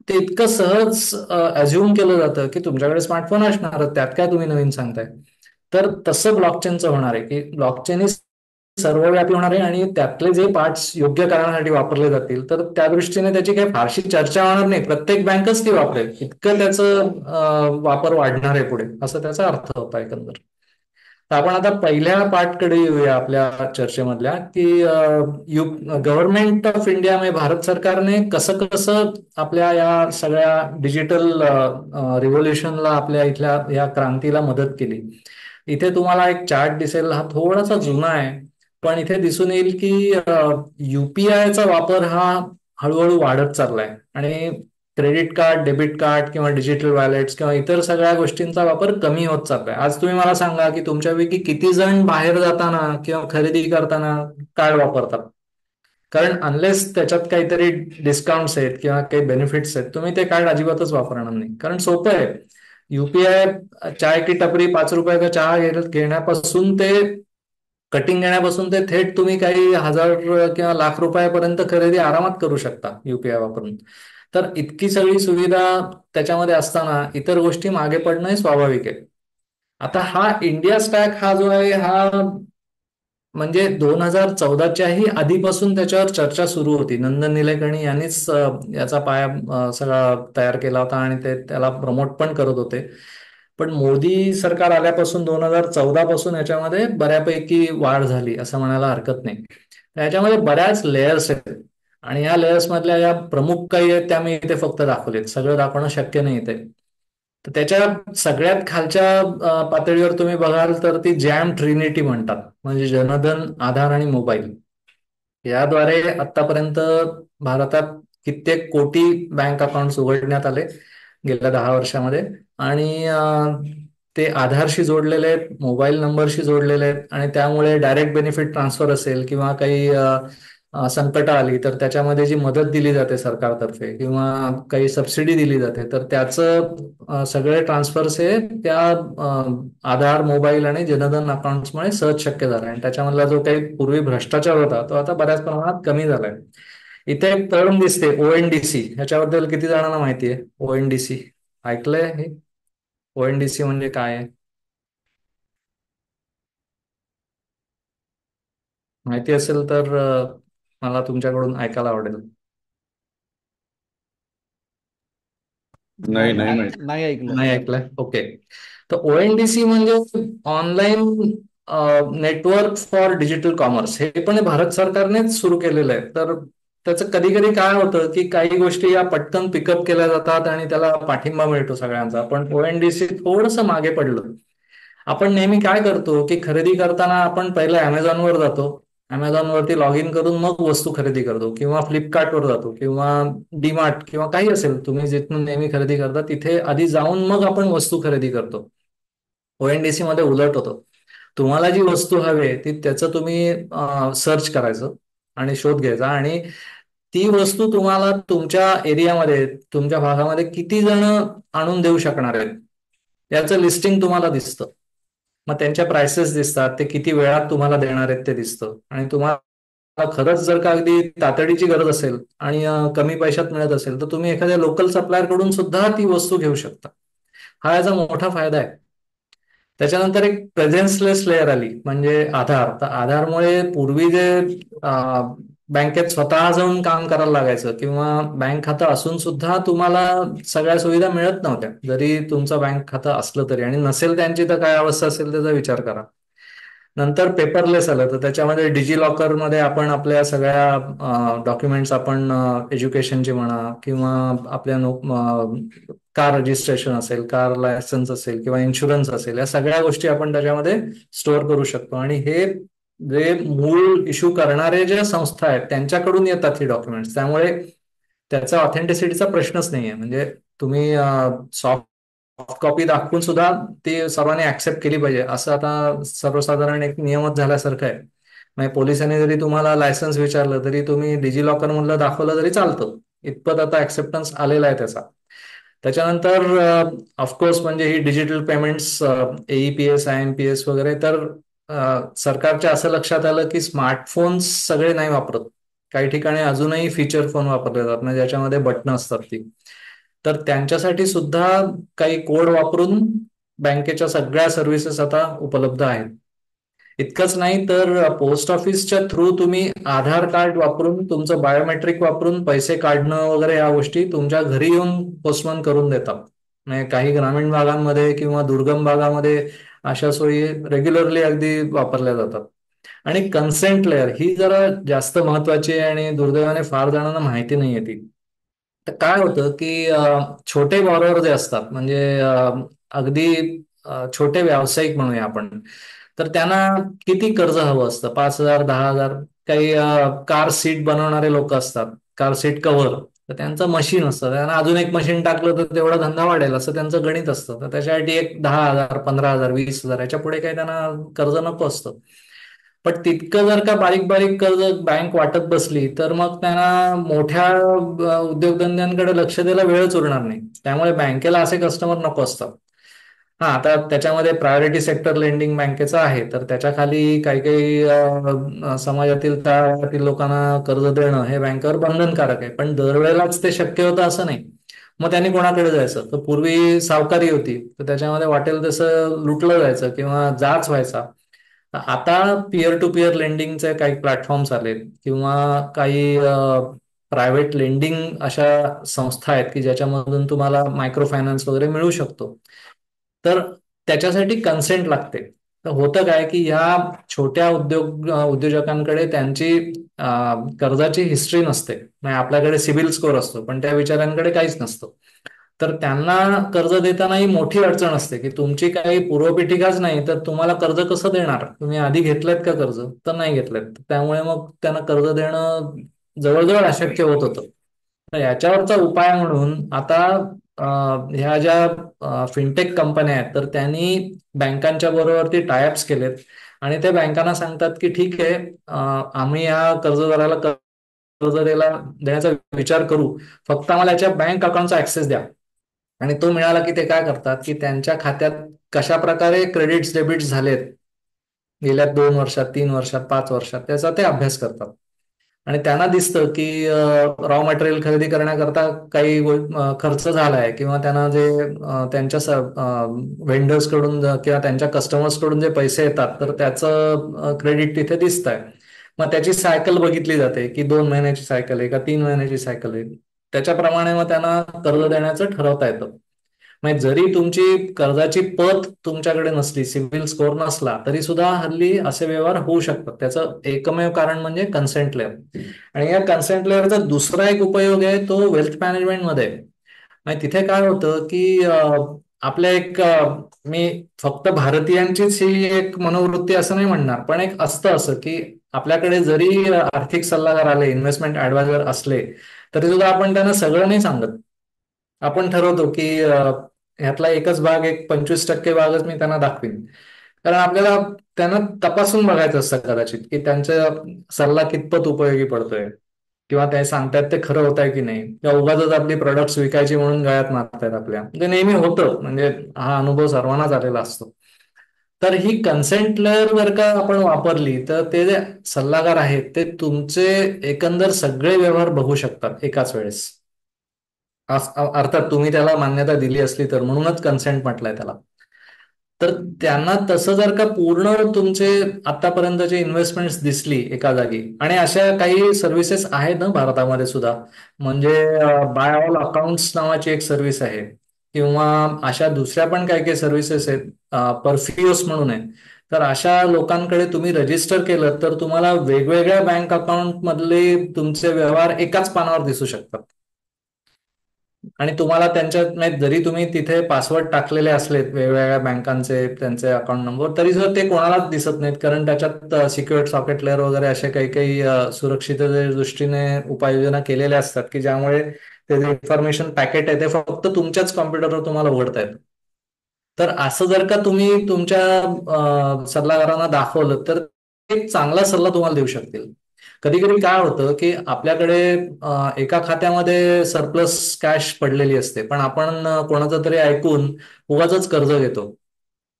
ते इतकं सहज अज्युम केलं जातं की तुमच्याकडे स्मार्टफोन असणार, त्यात काय तुम्ही नवीन सांगताय. तर तसं ब्लॉकचेनचं होणार आहे की ब्लॉकचेन ही सर्वव्यापी होणार आहे आणि त्यातले जे पार्ट्स योग्य कारणासाठी वापरले जातील तर त्या दृष्टीने त्याची काही फारशी चर्चा होणार नाही. प्रत्येक बँकच ती वापरेल, इतकं त्याचं वापर वाढणार आहे पुढे, असं त्याचा अर्थ होता एकंदर. तर आपण आता पहिल्या पार्टकडे येऊया आपल्या चर्चेमधल्या की गव्हर्नमेंट ऑफ इंडिया म्हणजे भारत सरकारने कसं कसं आपल्या या सगळ्या डिजिटल रिव्होल्युशनला, आपल्या इथल्या या क्रांतीला मदत केली. इथे तुम्हाला एक चार्ट दिसेल, हा थोडासा जुना आहे पण इथे दिसून येईल की युपीआयचा वापर हा हळूहळू वाढत चाललाय आणि क्रेडिट कार्ड, डेबिट कार्ड किंवा डिजिटल वॉलेट्स किंवा इतर सगळ्या गोष्टींचा वापर कमी होत चाललाय. आज तुम्ही मला सांगा की तुमच्यापैकी किती जण बाहेर जाताना किंवा खरेदी करताना कार्ड वापरतात. कारण अनलेस त्याच्यात काहीतरी डिस्काउंट्स आहेत किंवा काही बेनिफिट्स आहेत, तुम्ही ते कार्ड अजिबातच वापरणार नाही. कारण सोपं आहे. युपीआय, चाय की टपरी 5 रुपयाचा चहा घेण्यापासून ते कटिंग घेण्यापासून ते थेट तुम्ही काही हजार किंवा लाख रुपयापर्यंत खरेदी आरामात करू शकता युपीआय वापरून. तर इतकी सगळी सुविधा त्याच्यामध्ये असताना इतर गोष्टी मागे पडणं हे स्वाभाविक आहे. आता हा इंडिया स्टॅक हा जो आहे हा म्हणजे 2014च्याही आधीपासून त्याच्यावर चर्चा सुरू होती. नंदन निलेकणी यांनीच याचा पाया सगळा तयार केला होता आणि ते त्याला प्रमोट पण करत होते. पण मोदी सरकार आल्यापासून 2014 पासून याच्यामध्ये बऱ्यापैकी वाढ झाली असं म्हणायला हरकत नाही. याच्यामध्ये बऱ्याच लेयर्स आहेत आणि या लेयर्स मधल्या या प्रमुख काही आहेत त्या मी इथे फक्त दाखवलेत. सगळं दाखवणं शक्य नाही इथे. तर त्याच्या सगळ्यात खालच्या पातळीवर तुम्ही बघाल तर ती जॅम ट्रिनिटी म्हणतात, म्हणजे जनधन, आधार आणि मोबाईल. याद्वारे आतापर्यंत भारतात कित्येक कोटी बँक अकाउंट उघडण्यात आले गेल्या 10 वर्षामध्ये. आणि ते आधारशी जोडलेले आहेत, मोबाईल नंबरशी जोडलेले आहेत आणि त्यामुळे डायरेक्ट बेनिफिट ट्रान्सफर असेल किंवा काही संकट आली तर त्याच्यामध्ये जी मदत दिली जाते सरकारतर्फे किंवा काही सबसिडी दिली जाते तर त्याचं सगळे ट्रान्सफर्स हे त्या आधार, मोबाईल आणि जनधन अकाउंट्समुळे सहज शक्य झालं आणि त्याच्यामधला जो काही पूर्वी भ्रष्टाचार होता तो आता बऱ्याच प्रमाणात कमी झालाय. इथे एक टर्म दिसते ओएनडीसी, ह्याच्याबद्दल किती जणांना माहिती आहे? ओएनडीसी ऐकलंय हे? ओएनडीसी म्हणजे काय आहे? माहिती असेल तर मला तुमच्याकडून ऐकायला आवडेल.
नाही, नाही माहिती.
नाही ऐकलं.
नाही ऐकलंय? ओके. तर ओएनडीसी म्हणजे online network for digital commerce. हे पण भारत सरकारनेच सुरू केलेलं आहे. तर त्याचं कधी कधी काय होतं की काही गोष्टी या पटकन पिकअप केल्या जातात आणि त्याला पाठिंबा मिळतो सगळ्यांचा, पण ओएनडीसी थोडंसं मागे पडलं. आपण नेहमी काय करतो की खरेदी करताना आपण पहिलं अमेझॉनवर जातो, अमेझॉनवरती लॉग इन करून मग वस्तू खरेदी करतो किंवा फ्लिपकार्टवर जातो किंवा डीमार्ट किंवा काही असेल तुम्ही जिथून नेहमी खरेदी करता तिथे आधी जाऊन मग आपण वस्तू खरेदी करतो. ओएनडीसी मध्ये उलट होतं. तुम्हाला जी वस्तू हवी आहे ती त्याचं तुम्ही सर्च करायचं आणि शोध घ्यायचा आणि ती वस्तू तुम्हाला तुमच्या एरियामध्ये, तुमच्या भागामध्ये किती जण आणून देऊ शकणार आहेत याचं लिस्टिंग तुम्हाला दिसतं. मग त्यांच्या प्राइसेस दिसतात, ते किती वेळात तुम्हाला देणार आहेत ते दिसतं आणि तुम्हाला खरंच जर का अगदी तातडीची गरज असेल आणि कमी पैशात मिळत असेल तर तुम्ही एखाद्या लोकल सप्लायर कडून सुद्धा ती वस्तू घेऊ शकता. हा याचा मोठा फायदा आहे. त्याच्यानंतर एक प्रेझेन्सलेस लेअर आली म्हणजे आधार. तर आधारमुळे पूर्वी जे बँकेत स्वतः जाऊन काम करायला लागायचं किंवा बँक खातं असून सुद्धा तुम्हाला सगळ्या सुविधा मिळत नव्हत्या जरी तुमचं बँक खातं असलं तरी, आणि नसेल त्यांची तर काय अवस्था असेल त्याचा विचार करा. नंतर पेपरलेस आलं तर त्याच्यामध्ये डिजी लॉकरमध्ये आपण आपल्या सगळ्या डॉक्युमेंट्स आपण एज्युकेशनचे म्हणा किंवा आपल्या कार रजिस्ट्रेशन असेल, कार लायसन्स असेल किंवा इन्शुरन्स असेल, या सगळ्या गोष्टी आपण त्याच्यामध्ये स्टोअर करू शकतो. आणि हे जे मूळ इश्यू करणारे ज्या संस्था आहेत त्यांच्याकडून येतात ही डॉक्युमेंट्स, त्यामुळे त्याचा ऑथेंटिसिटीचा प्रश्नच नाहीये. म्हणजे तुम्ही सॉफ्ट कॉपी दाखवून सुद्धा ती सर्वांनी ऍक्सेप्ट केली पाहिजे असं आता सर्वसाधारण एक नियमच झाल्यासारखं आहे. म्हणजे पोलिसांनी जरी तुम्हाला लायसन्स विचारलं तरी तुम्ही डिजी लॉकर मधलं दाखवलं तरी चालतं, इतपत आता ऍक्सेप्टन्स आलेला आहे त्याचा. त्याच्यानंतर ऑफकोर्स म्हणजे ही डिजिटल पेमेंट्स, एईपीएस, आयएमपीएस वगैरे, तर सरकारच्या असं लक्षात आलं की स्मार्टफोन्स सगळे नाही वापरत. काही ठिकाणी अजूनही फीचर फोन वापरले जातात म्हणजे ज्याच्यामध्ये बटणं असतात ती, तर त्यांच्यासाठी सुद्धा काही कोड वापरून बँकेच्या सगळ्या सर्व्हिसेस आता उपलब्ध आहेत. इतकंच नाही तर पोस्ट ऑफिसच्या थ्रू तुम्ही आधार कार्ड वापरून तुमचं बायोमेट्रिक वापरून पैसे काढणं वगैरे या गोष्टी तुमच्या घरी येऊन पोस्टमन करून देतात. म्हणजे काही ग्रामीण भागांमध्ये किंवा दुर्गम भागामध्ये अशा सोयी रेग्युलरली अगदी वापरल्या जातात. आणि कन्सेंट लेअर ही जरा जास्त महत्वाची आहे आणि दुर्दैवाने फार जणांना माहिती नाहीये ती. तर काय होतं की छोटे बॉरोवर जे असतात म्हणजे अगदी छोटे व्यावसायिक म्हणूया आपण, तर त्यांना किती कर्ज हवं असतं? 5,000, 10,000. काही कार सीट बनवणारे लोक असतात, कार सीट कव्हर, तर त्यांचं मशीन असतं, त्यांना अजून एक मशीन टाकलं तर तेवढा धंदा वाढेल असं त्यांचं गणित असतं. तर त्याच्यासाठी एक 10,000, 15,000, 20,000 याच्या पुढे काही त्यांना कर्ज नको असतं. पण तितकं जर का बारीक बारीक कर्ज बँक वाटत बसली तर मग त्यांना मोठ्या उद्योगधंद्यांकडे लक्ष द्यायला वेळच उरणार नाही. त्यामुळे बँकेला असे कस्टमर नको असतात. हा, आता त्याच्यामध्ये प्रायोरिटी सेक्टर लेंडिंग बँकेचं आहे तर त्याच्या खाली काही काही समाजातील तळागाळातील लोकांना कर्ज देणं हे बँकेवर बंधनकारक आहे, पण दरवेळेलाच ते शक्य होतं असं नाही. मग त्यांनी कोणाकडे जायचं? तर पूर्वी सावकारी होती तर त्याच्यामध्ये वाटेल तसं लुटलं जायचं किंवा जाच व्हायचा. आता पीअर टू पीअर लेंडिंगचे काही प्लॅटफॉर्म्स आलेत किंवा काही प्रायव्हेट लेंडिंग अशा संस्था आहेत की ज्याच्यामधून तुम्हाला मायक्रो फायनान्स वगैरे मिळू शकतो. तर त्याच्यासाठी कन्सेंट लागते. तर होतं काय की ह्या छोट्या उद्योजकांकडे त्यांची कर्जाची हिस्ट्री नसते. म्हणजे आपल्याकडे सिबिल स्कोअर असतो पण त्या बिचाऱ्यांकडे काहीच नसतं. तर त्यांना कर्ज देतानाही मोठी अडचण असते की तुमची काही पूर्वपीठिकाच नाही तर तुम्हाला कर्ज कसं देणार, तुम्ही आधी घेतलेत का कर्ज, तर नाही घेतलेत. त्यामुळे मग त्यांना कर्ज देणं जवळजवळ अशक्य होत होतं. तर याच्यावरचा उपाय म्हणून आता ह्या ज्या फिनटेक कंपन्या आहेत तर त्यांनी बँकांच्या बरोबरती टायअप्स केलेत आणि ते बँकांना सांगतात की ठीक आहे, आम्ही या कर्जदाराला कर्ज देण्याचा विचार करू, फक्त आम्हाला याच्या बँक अकाउंटचा ऍक्सेस द्या. आणि तो मिळाला की ते काय करतात की त्यांच्या खात्यात कशा प्रकारे क्रेडिट्स डेबिट्स झालेत गेल्या 2 वर्षात, 3 वर्षात, 5 वर्षात, त्याचा ते अभ्यास करतात. आणि त्यांना दिसतं की रॉ मटेरियल खरेदी करण्याकरता काही खर्च झालाय किंवा त्यांना जे त्यांच्या व्हेंडर्स कडून किंवा त्यांच्या कस्टमर्स कडून जे पैसे येतात तर त्याचं क्रेडिट तिथे दिसतंय. मग त्याची सायकल बघितली जाते की 2 महिन्याची सायकल आहे का 3 महिन्याची सायकल आहे. त्याच्याप्रमाणे मग त्यांना कर्ज देण्याचं ठरवता येतं. म्हणजे जरी तुमची कर्जाची पत तुमच्याकडे नसली, सिबिल स्कोअर नसला, तरी सुद्धा हल्ली असे व्यवहार होऊ शकतात. त्याचं एकमेव कारण म्हणजे कन्सेंट लेअर. आणि या कन्सेंट लेअरचा दुसरा एक उपयोग आहे तो वेल्थ मॅनेजमेंट मध्ये आहे. आणि तिथे काय होतं की आपल्या एक मी फक्त भारतीयांचीच ही एक मनोवृत्ती असं नाही म्हणणार, पण एक असतं असं की आपल्याकडे जरी आर्थिक सल्लागार आले, इन्व्हेस्टमेंट ऍडवायझर असले, तरी सुद्धा आपण त्यांना सगळं नाही सांगत. आपण ठरवतो की ह्यातला एकच भाग, एक 25% भागच मी त्यांना दाखवीन. कारण आपल्याला त्यांना तपासून बघायचं असतं कदाचित की त्यांचा सल्ला कितपत उपयोगी पडतोय किंवा ते सांगतायत ते खरं होत आहे की नाही, किंवा उगाचच आपली प्रोडक्ट्स विकायची म्हणून गळ्यात मारतायत आपल्या. ते नेहमी होतं, म्हणजे हा अनुभव सर्वांनाच आलेला असतो. तर ही कन्सेंट लेअर जर का आपण वापरली तर ते जे सल्लागार आहेत ते तुमचे एकंदर सगळे व्यवहार बघू शकतात एकाच वेळेस. अर्थात तुम्ही त्याला मान्यता दिली असली तर, म्हणूनच कन्सेंट म्हटलंय त्याला. तर त्यांना तसं जर का पूर्ण तुमचे आतापर्यंतचे इन्व्हेस्टमेंट्स दिसली एका जागी, आणि अशा काही सर्व्हिसेस आहेत ना भारतामध्ये सुद्धा, म्हणजे बाय ऑल अकाउंट्स नावाची एक सर्व्हिस आहे, किंवा अशा दुसऱ्या पण काही काही सर्व्हिसेस आहेत, परफिओस म्हणून आहे. तर अशा लोकांकडे तुम्ही रजिस्टर केलं तर तुम्हाला वेगवेगळ्या बँक अकाउंट मधले तुमचे व्यवहार एकाच पानावर दिसू शकतात. आणि तुम्हाला त्यांच्यात म्हणजे जरी तुम्ही तिथे पासवर्ड टाकलेले असलेत वेगवेगळ्या बँकांचे त्यांचे अकाउंट नंबर, तरी सुद्धा ते कोणालाच दिसत नाहीत, कारण त्याच्यात सिक्युअर्ड सॉकेट लेअर वगैरे असे काही काही सुरक्षिततेच्या दृष्टीने उपाययोजना केलेल्या असतात की ज्यामुळे ते जे इन्फॉर्मेशन पॅकेट आहे ते फक्त तुमच्याच कॉम्प्युटरवर तुम्हाला उघडता येतं. तर असं जर का तुम्ही तुमच्या सल्लागारांना दाखवलं तर ते एक चांगला सल्ला तुम्हाला देऊ शकतील. कधी कधी काय होतं की आपल्याकडे एका खात्यामध्ये सरप्लस कॅश पडलेली असते, पण आपण कोणाचं तरी ऐकून उगाचच कर्ज घेतो.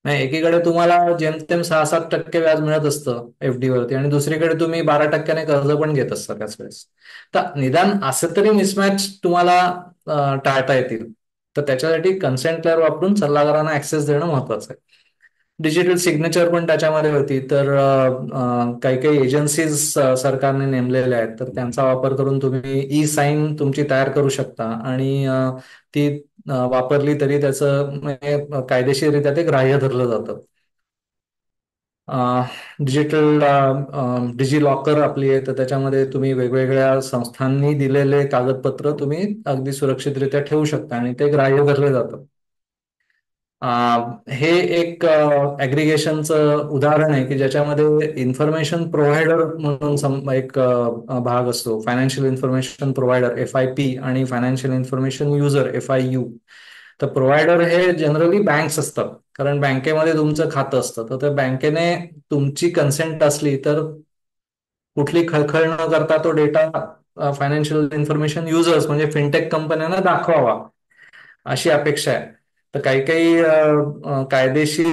नाही, एकीकडे तुम्हाला जेमतेम 6-7% व्याज मिळत असतं एफडी वरती, आणि दुसरीकडे तुम्ही 12%ने कर्ज पण घेत असता त्याच वेळेस. तर निदान असं तरी मिसमॅच तुम्हाला टाळता येतील. तर त्याच्यासाठी कन्सेंट लेअर वापरून सल्लागारांना ऍक्सेस देणं महत्वाचं आहे. डिजिटल सिग्नेचर पण त्याच्यामध्ये होती, तर काही काही एजन्सीज सरकारने नेमलेल्या आहेत तर त्यांचा वापर करून तुम्ही ई साईन तुमची तयार करू शकता, आणि ती वापरली तरी त्याचं म्हणजे कायदेशीररित्या ते ग्राह्य धरलं जातं. डिजिटल डिजी लॉकर आपली आहे, तर त्याच्यामध्ये तुम्ही वेगवेगळ्या संस्थांनी दिलेले कागदपत्र तुम्ही अगदी सुरक्षितरित्या ठेवू शकता आणि ते ग्राह्य धरले जातं. हे एक ऍग्रिगेशनचं उदाहरण आहे की ज्याच्यामध्ये इन्फॉर्मेशन प्रोव्हायडर म्हणून एक भाग असतो, फायनान्शियल इन्फॉर्मेशन प्रोव्हायडर FIP आणि फायनान्शियल इन्फॉर्मेशन युजर FIU. तर प्रोव्हायडर हे जनरली बँक्स असतात, कारण बँकेमध्ये तुमचं खातं असतं, तर त्या बँकेने तुमची कन्सेंट असली तर कुठली खळखळ न करता तो डेटा फायनान्शियल इन्फॉर्मेशन युजर्स म्हणजे फिनटेक कंपन्यांना दाखवावा अशी अपेक्षा आहे. तर काही काही कायदेशीर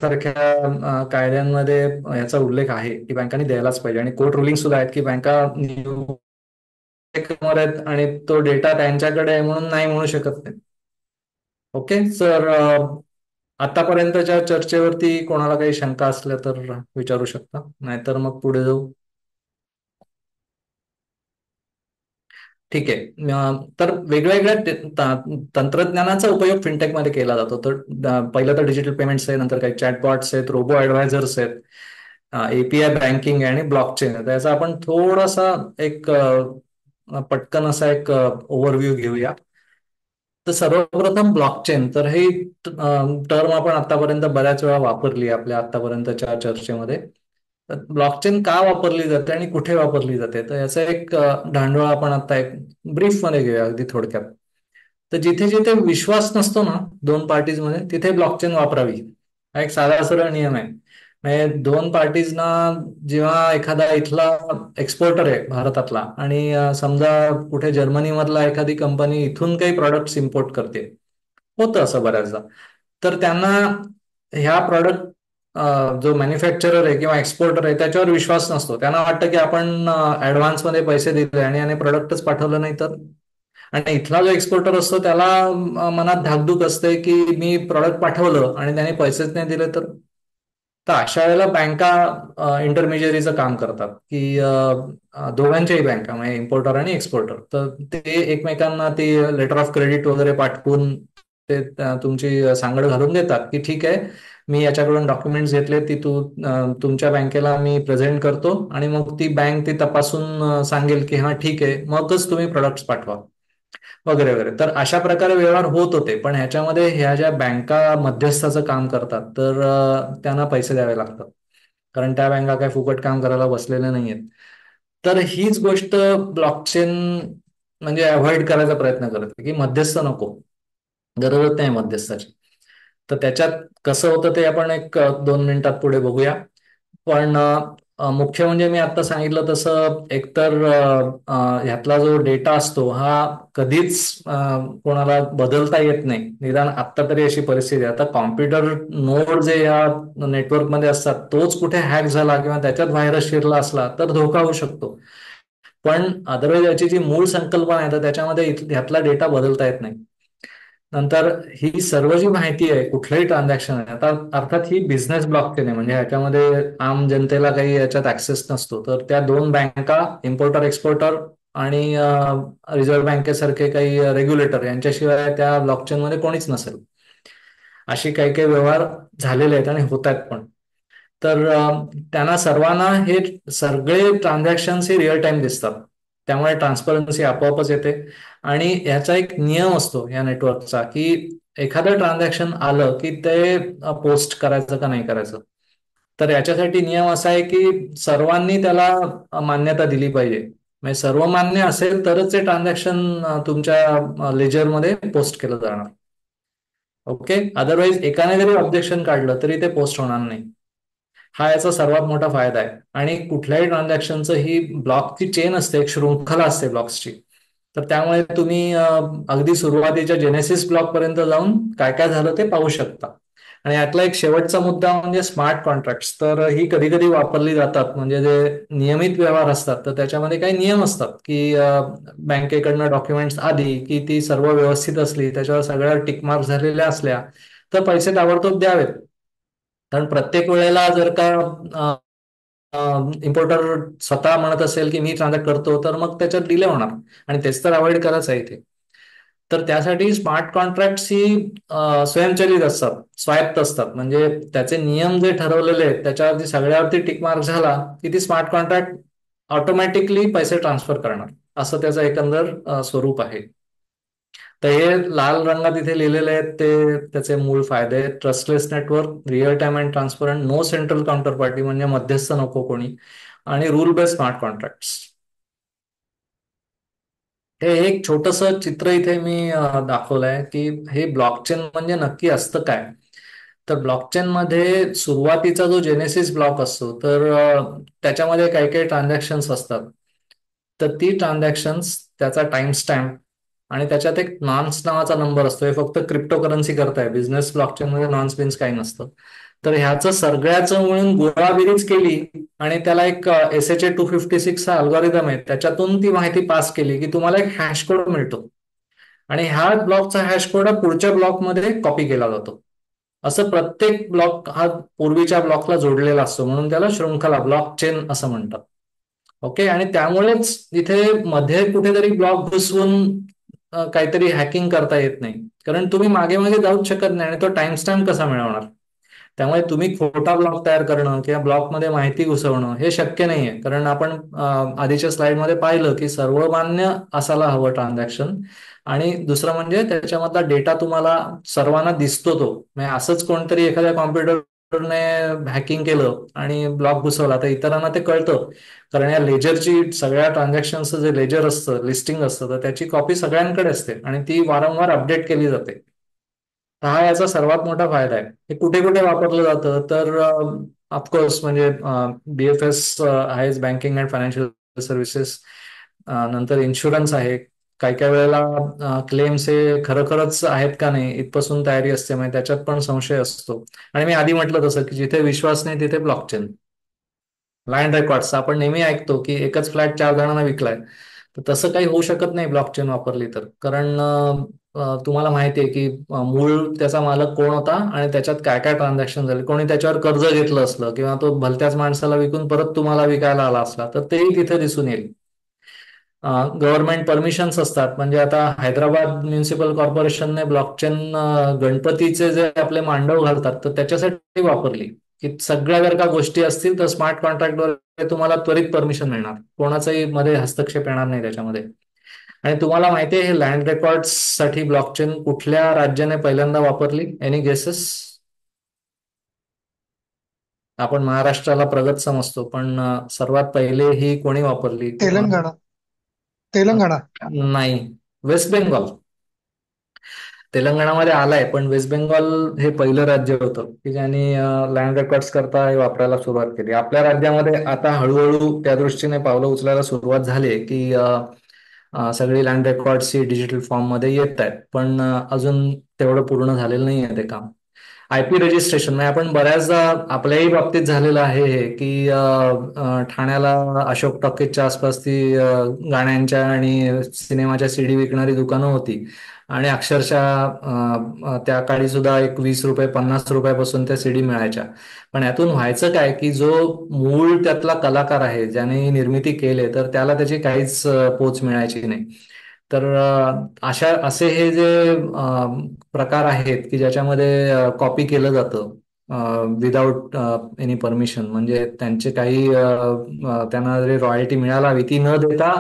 सारख्या कायद्यांमध्ये याचा उल्लेख आहे की बँकांनी द्यायलाच पाहिजे, आणि कोर्ट रुलिंग सुद्धा आहेत की बँका कस्टमर आहेत आणि तो डेटा त्यांच्याकडे आहे म्हणून नाही म्हणू शकत नाही. ओके सर, आतापर्यंतच्या चर्चेवरती कोणाला काही शंका असल्या तर विचारू शकता, नाहीतर मग पुढे जाऊ. ठीक आहे. तर वेगवेगळ्या तंत्रज्ञानाचा उपयोग फिनटेक मध्ये केला जातो. तर पहिलं तर डिजिटल पेमेंट्स आहे, नंतर काही चॅटबॉट्स आहेत, रोबो ऍडवायझर्स आहेत, एपीआय बँकिंग आहे आणि ब्लॉकचेन आहे. त्याचा आपण थोडासा एक पटकन असा एक ओव्हरव्ह्यू घेऊया. तर सर्वप्रथम ब्लॉकचेन, तर ही टर्म आपण आतापर्यंत बऱ्याच वेळा वापरली आपल्या आतापर्यंतच्या चर्चेमध्ये. ब्लॉकचेन का वापरली जाते आणि कुठे वापरली जाते, तर याचा एक ढांडोळा आपण आता एक ब्रीफ मध्ये घेऊया अगदी थोडक्यात. तर जिथे जिथे विश्वास नसतो ना दोन पार्टीज मध्ये, तिथे ब्लॉकचेन वापरावी, हा एक साधा सरळ नियम आहे. म्हणजे दोन पार्टीजना, जेव्हा एखादा इथला एक्सपोर्टर आहे भारतातला आणि समजा कुठे जर्मनी मधला एखादी कंपनी इथून काही प्रॉडक्ट्स इम्पोर्ट करते, होतं असं बऱ्याचदा, तर त्यांना ह्या प्रॉडक्ट जो मॅन्युफॅक्चरर आहे किंवा एक्सपोर्टर आहे त्याच्यावर विश्वास नसतो. त्यांना वाटतं की आपण ऍडव्हान्समध्ये पैसे दिले आणि याने प्रॉडक्टच पाठवलं नाही तर. आणि इथला जो एक्सपोर्टर असतो त्याला मनात धाकधूक असते की मी प्रॉडक्ट पाठवलं आणि त्याने पैसेच नाही दिले तर. तर अशा वेळेला बँका इंटरमिजियरीचं काम करतात की दोघांच्याही बँका म्हणजे इम्पोर्टर आणि एक्सपोर्टर, तर ते एकमेकांना ते लेटर ऑफ क्रेडिट वगैरे पाठवून ते तुमची सांगड घालून देतात की ठीक आहे, मी याच्याकडून डॉक्युमेंट्स घेतले, ती तुमच्या बँकेला मी प्रेझेंट करतो आणि मग ती बँक ती तपासून सांगेल की हा ठीक आहे, मगच तुम्ही प्रोडक्ट्स पाठवा वगैरे वगैरे. तर अशा प्रकारे व्यवहार होत होते. पण ह्याच्यामध्ये ह्या ज्या बँका मध्यस्थाचं काम करतात तर त्यांना पैसे द्यावे लागतात, कारण त्या बँका काय फुकट काम करायला बसलेल्या नाहीयेत. तर हीच गोष्ट ब्लॉकचेन म्हणजे अवॉइड करायचा प्रयत्न करते की मध्यस्थ नको, गरजच नाही मध्यस्थाची. तर त्याच्यात कसं होतं ते आपण एक 2 मिनिटात पुढे बघूया. पण मुख्य म्हणजे मी आता सांगितलं तसं, एकतर ह्यातला जो डेटा असतो हा कधीच कोणाला बदलता येत नाही. निदान आत्ता तरी अशी परिस्थिती आहे. आता कॉम्प्युटर नोड जे या नेटवर्कमध्ये असतात, तोच कुठे हॅक झाला किंवा त्याच्यात व्हायरस शिरला असला तर धोका होऊ शकतो. पण अदरवाईज याची जी मूळ संकल्पना आहे तर त्याच्यामध्ये ह्यातला डेटा बदलता येत नाही. नंतर ही सर्व जी माहिती आहे कुठलंही ट्रान्झॅक्शन आहे, आता अर्थात ही बिझनेस ब्लॉकचेन आहे, म्हणजे ह्याच्यामध्ये आम जनतेला काही याच्यात ऍक्सेस नसतो. तर त्या दोन बँका, इम्पोर्टर एक्सपोर्टर आणि रिझर्व्ह बँकेसारखे काही रेग्युलेटर, यांच्याशिवाय त्या ब्लॉकचेन मध्ये कोणीच नसेल. असे काही काही व्यवहार झालेले आहेत आणि होत आहेत पण. तर त्यांना सर्वांना हे सगळे ट्रान्झॅक्शन्स हे रिअल टाइम दिसतात, त्यामुळे ट्रान्सपरन्सी आपोआपच येते. आणि ह्याचा एक नियम असतो या नेटवर्कचा की एखादं ट्रान्झॅक्शन आलं की ते पोस्ट करायचं का नाही करायचं. तर याच्यासाठी नियम असा आहे की सर्वांनी त्याला मान्यता दिली पाहिजे. म्हणजे सर्व मान्य असेल तरच ते ट्रान्झॅक्शन तुमच्या लेजरमध्ये पोस्ट केलं जाणार. ओके, अदरवाईज एकाने जरी ऑब्जेक्शन काढलं तरी ते पोस्ट होणार नाही. हा याचा सर्वात मोठा फायदा आहे. आणि कुठल्याही ट्रान्झॅक्शनचं ही ब्लॉकची चेन असते, एक शृंखला असते ब्लॉक्सची. तर त्यामुळे तुम्ही अगदी सुरुवातीच्या जेनेसिस ब्लॉक पर्यंत जाऊन काय काय झालं ते पाहू शकता. आणि यातला एक शेवटचा मुद्दा म्हणजे स्मार्ट कॉन्ट्रॅक्ट्स. तर ही कधी कधी वापरली जातात, म्हणजे जे नियमित व्यवहार असतात तर त्याच्यामध्ये काही नियम असतात की बँकेकडनं डॉक्युमेंट्स आली की ती सर्व व्यवस्थित असली, त्याच्यावर सगळ्या टिकमार्क झालेल्या असल्या तर पैसे ताबडतोब द्यावेत. कारण प्रत्येक वेळेला जर का इम्पोर्टर स्वतः म्हणत असेल की मी ट्रान्झॅक्ट करतो तर मग त्याच्यात डिले होणार, आणि तेच तर अवॉइड करायचं आहे इथे. तर त्यासाठी स्मार्ट कॉन्ट्रॅक्ट्स ही स्वयंचलित असतात, स्वायत्त असतात. म्हणजे त्याचे नियम जे ठरवलेले आहेत त्याच्यावरती सगळ्यावरती टिकमार्क झाला की ती स्मार्ट कॉन्ट्रॅक्ट ऑटोमॅटिकली पैसे ट्रान्सफर करणार, असं त्याचं एकंदर स्वरूप आहे. तर हे लाल रंगात इथे लिहिलेले आहेत ते त्याचे मूळ फायदे: trustless network, real time and transparent, no central counter party म्हणजे मध्यस्थ नको कोणी, आणि रूल बेस्ड स्मार्ट कॉन्ट्रॅक्ट्स. हे एक छोटस चित्र इथे मी दाखवलंय की हे ब्लॉकचेन म्हणजे नक्की असतं काय. तर ब्लॉकचेन मध्ये सुरुवातीचा जो जेनेसिस ब्लॉक असतो तर त्याच्यामध्ये काही काही ट्रान्झॅक्शन्स असतात. तर ती ट्रान्झॅक्शन्स, त्याचा टाइम स्टॅम्प आणि त्याच्यात एक नॉन्स नावाचा नंबर असतो. हे फक्त क्रिप्टोकरन्सी करताय, बिझनेस ब्लॉकचेन मध्ये नॉन्स बिन्स काही नसतं. तर ह्याचं सगळ्याचं मिळून गोळाबेरीज केली आणि त्याला एक SHA-256 हा अल्गोरिदम आहे, त्याच्यातून ती माहिती पास केली की तुम्हाला एक हॅश कोड मिळतो आणि ह्या ब्लॉकचा हॅश कोड पुढच्या ब्लॉकमध्ये कॉपी केला जातो. असं प्रत्येक ब्लॉक हा पूर्वीच्या ब्लॉकला जोडलेला असतो, म्हणून त्याला शृंखला ब्लॉक चेन असं म्हणतात. ओके, आणि त्यामुळेच इथे मध्ये कुठेतरी ब्लॉक घुसवून काहीतरी हॅकिंग करता येत नाही, कारण तुम्ही मागे मागे जाऊच शकत नाही आणि तो टाइम स्टॅम्प कसा मिळवणार. त्यामुळे तुम्ही खोटा ब्लॉक तयार करणं किंवा ब्लॉकमध्ये माहिती घुसवणं हे शक्य नाहीये, कारण आपण आधीच्या स्लाइडमध्ये पाहिलं की सर्वमान्य असायला हवं ट्रान्झॅक्शन. आणि दुसरं म्हणजे त्याच्यामधला डेटा तुम्हाला सर्वांना दिसतो तो, म्हणजे असंच कोणतरी एखाद्या कॉम्प्युटरने हॅकिंग केलं आणि ब्लॉक घुसवला तर इतरांना ते कळतं, कारण या लेजरची सगळ्या ट्रान्झॅक्शनचं जे लेजर असतं, लिस्टिंग असतं, तर त्याची कॉपी सगळ्यांकडे असते आणि ती वारंवार अपडेट केली जाते. तर हा याचा सर्वात मोठा फायदा आहे. हे कुठे कुठे वापरलं जातं तर ऑफकोर्स म्हणजे BFS आहेच, बँकिंग अँड फायनान्शियल सर्व्हिसेस. नंतर इन्शुरन्स आहे. काही काही वेळेला क्लेम्स हे खरोखरच आहेत का नाही इथपासून तयारी असते, म्हणजे त्याच्यात पण संशय असतो. आणि मी आधी म्हटलं तसं की जिथे विश्वास नाही तिथे ब्लॉकचेन. लँड रेकॉर्ड्स आपण नेहमी ऐकतो की एकच फ्लॅट 4 जणांना विकलाय, तर तसं काही होऊ शकत नाही ब्लॉकचेन वापरली तर, कारण तुम्हाला माहिती आहे की मूळ त्याचा मालक कोण होता आणि त्याच्यात काय काय ट्रान्झॅक्शन झाले, कोणी त्याच्यावर कर्ज घेतलं असलं किंवा तो भलत्याच माणसाला विकून परत तुम्हाला विकायला आला असला तर तेही तिथे दिसून येईल. गव्हर्नमेंट परमिशन्स असतात, म्हणजे आता हैदराबाद म्युन्सिपल कॉर्पोरेशनने ब्लॉकचेन गणपतीचे जे आपले मांडव घालतात तर त्याच्यासाठी वापरली, की सगळ्या जर का गोष्टी असतील तर स्मार्ट कॉन्ट्रॅक्टद्वारे तुम्हाला त्वरित परमिशन मिळणार, कोणाचाही मध्ये हस्तक्षेप येणार नाही त्याच्यामध्ये. आणि तुम्हाला माहिती आहे हे लँड रेकॉर्ड्स साठी ब्लॉकचेन कुठल्या राज्याने पहिल्यांदा वापरली? Any guesses? आपण महाराष्ट्राला प्रगत समजतो, पण सर्वात पहिले ही कोणी वापरली किंवा
तेलंगणा. तेलंगणा.
नाही, वेस्ट बेंगॉल. तेलंगणामध्ये आलाय, पण वेस्ट बेंगॉल हे पहिलं राज्य होतं की ज्यांनी लँड रेकॉर्ड्स करता हे वापरायला सुरुवात केली. आपल्या राज्यामध्ये आता हळूहळू त्या दृष्टीने पावलं उचलायला सुरुवात झाली आहे की सगळी लँड रेकॉर्ड्स ही डिजिटल फॉर्म मध्ये येत आहेत, पण अजून तेवढं पूर्ण झालेलं नाही आहे ते काम. IP रजिस्ट्रेशन म्हणजे आपण बऱ्याचदा आपल्याही बाबतीत झालेलं आहे हे की ठाण्याला अशोक टॉकीजच्या आसपास ती गाण्यांच्या आणि सिनेमाच्या CD विकणारी दुकानं होती आणि अक्षरशः त्या काळी सुद्धा एक 20 रुपये 50 रुपयापासून त्या CD मिळायच्या. पण यातून व्हायचं काय की जो मूळ त्यातला कलाकार आहे ज्याने निर्मिती केली तर त्याला त्याची काहीच पोच मिळायची नाही. तर असे हे जे प्रकार आहेत की ज्याच्यामध्ये कॉपी केलं जातं विदाऊट एनी परमिशन, म्हणजे त्यांचे काही त्यांना जरी रॉयल्टी मिळायला हवी ती न देता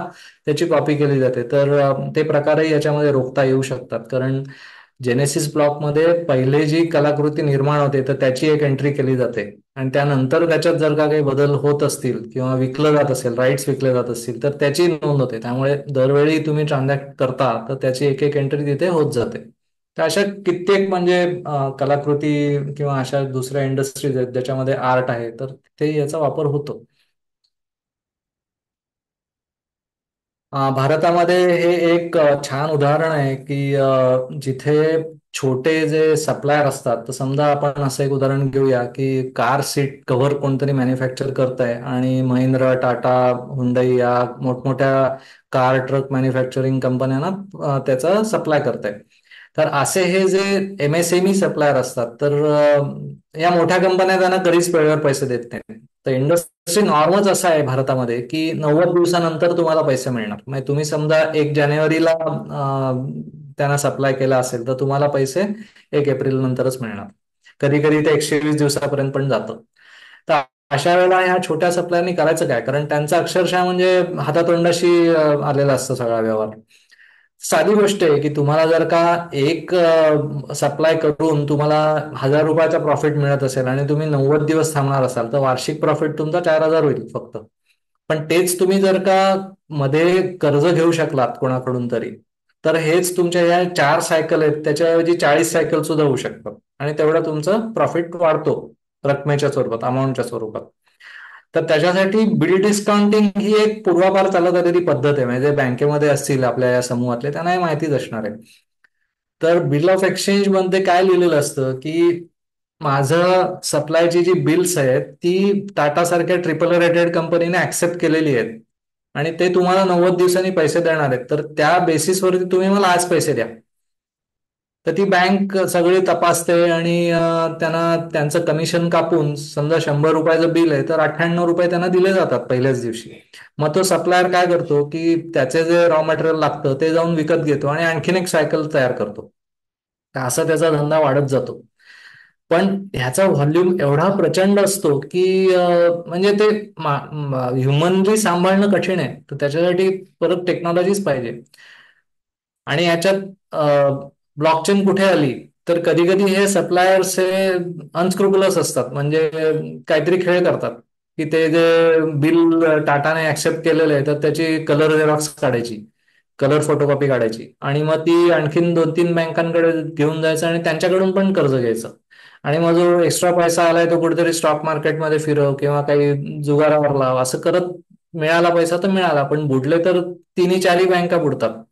त्याची कॉपी केली जाते, तर ते प्रकारही याच्यामध्ये रोखता येऊ शकतात. कारण जेनेसिस ब्लॉकमध्ये पहिले जी कलाकृती निर्माण होते तर त्याची एक एंट्री केली जाते आणि त्यानंतर त्याच्यात जर का काही बदल होत असतील किंवा विकलं जात असेल, राईट्स विकले जात असतील तर त्याची नोंद होते. त्यामुळे दरवेळी तुम्ही ट्रान्झॅक्ट करता तर त्याची एक एक एंट्री तिथे होत जाते. तर अशा कित्येक म्हणजे कलाकृती किंवा अशा दुसऱ्या इंडस्ट्रीज आहेत ज्याच्यामध्ये आर्ट आहे तर तिथे याचा वापर होतो. भारतामध्ये हे एक छान उदाहरण आहे की जिथे छोटे जे सप्लायर असतात, तर समजा आपण असं एक उदाहरण घेऊया की कार सीट कव्हर कोणतरी मॅन्युफॅक्चर करत आहे आणि महिंद्रा, टाटा, हुंडई या मोठमोठ्या कार ट्रक मॅन्युफॅक्चरिंग कंपन्यांना त्याचा सप्लाय करत आहे. तर असे हे जे MSME सप्लायर असतात तर या मोठ्या कंपन्या त्यांना कधीच वेळेवर पैसे देत नाही. तर इंडस्ट्री नॉर्मच असा आहे भारतामध्ये की 90 दिवसानंतर तुम्हाला पैसे मिळणार. म्हणजे तुम्ही समजा 1 जानेवारीला त्यांना सप्लाय केला असेल तर तुम्हाला पैसे 1 एप्रिल नंतरच मिळणार. कधी कधी ते 120 दिवसापर्यंत पण जातं. तर अशा वेळेला ह्या छोट्या सप्लायरनी करायचं काय, कारण त्यांचा अक्षरशः म्हणजे हातातोंडाशी आलेला असतो सगळा व्यवहार. साधी गोष्ट आहे की तुम्हाला जर का एक सप्लाय करून तुम्हाला 1,000 रुपयाचा प्रॉफिट मिळत असेल आणि तुम्ही 90 दिवस थांबणार असाल तर वार्षिक प्रॉफिट तुमचा 4,000 होईल फक्त. पण तेच तुम्ही जर का मध्ये कर्ज घेऊ शकलात कोणाकडून तरी, तर हेच तुमच्या या 4 सायकल आहेत त्याच्याऐवजी 40 सायकल सुद्धा होऊ शकतात आणि तेवढं तुमचं प्रॉफिट वाढतो रकमेच्या स्वरूपात, अमाऊंटच्या स्वरूपात. तर त्याच्यासाठी बिल डिस्काउंटिंग ही एक पूर्वापार चालत आलेली पद्धत आहे, म्हणजे बँकेमध्ये असतील आपल्या या समूहातले त्यांना हे माहितीच असणार आहे. तर बिल ऑफ एक्सचेंज मध्ये काय लिहिलेलं असतं की माझं सप्लायची जी बिल्स आहेत ती टाटा सारख्या ट्रिपल रेटेड कंपनीने ऍक्सेप्ट केलेली आहेत आणि ते तुम्हाला 90 दिवसांनी पैसे देणार आहेत, तर त्या बेसिसवरती तुम्ही मला आज पैसे द्या. तर ती बँक सगळी तपासते आणि त्यांना त्यांचं कमिशन कापून, समजा 100 रुपयाचं बिल आहे तर 98 रुपये त्यांना दिले जातात पहिल्याच दिवशी. मग तो सप्लायर काय करतो की त्याचे जे रॉ मटेरियल लागतं ते जाऊन विकत घेतो आणि आणखीन एक सायकल तयार करतो. तर असा त्याचा धंदा वाढत जातो. पण ह्याचा व्हॉल्यूम एवढा प्रचंड असतो की म्हणजे ते ह्युमनली सांभाळणं कठीण आहे. तर त्याच्यासाठी परत टेक्नॉलॉजीच पाहिजे. आणि ह्याच्यात ब्लॉकचेन कुठे आली, तर कधी कधी हे सप्लायर्स हे अनस्क्रुपुलस असतात. म्हणजे काहीतरी खेळ करतात की ते जे बिल टाटाने ऍक्सेप्ट केलेलं आहे तर त्याची कलर झेरॉक्स काढायची, कलर फोटोकॉपी काढायची आणि मग ती आणखीन 2-3 बँकांकडे घेऊन जायचं आणि त्यांच्याकडून पण कर्ज घ्यायचं. आणि मग जो एक्स्ट्रा पैसा आलाय तो कुठेतरी स्टॉक मार्केटमध्ये फिरव किंवा काही जुगारावर लाव, असं करत मिळाला पैसा तर मिळाला, पण बुडले तर 3-4 बँका बुडतात.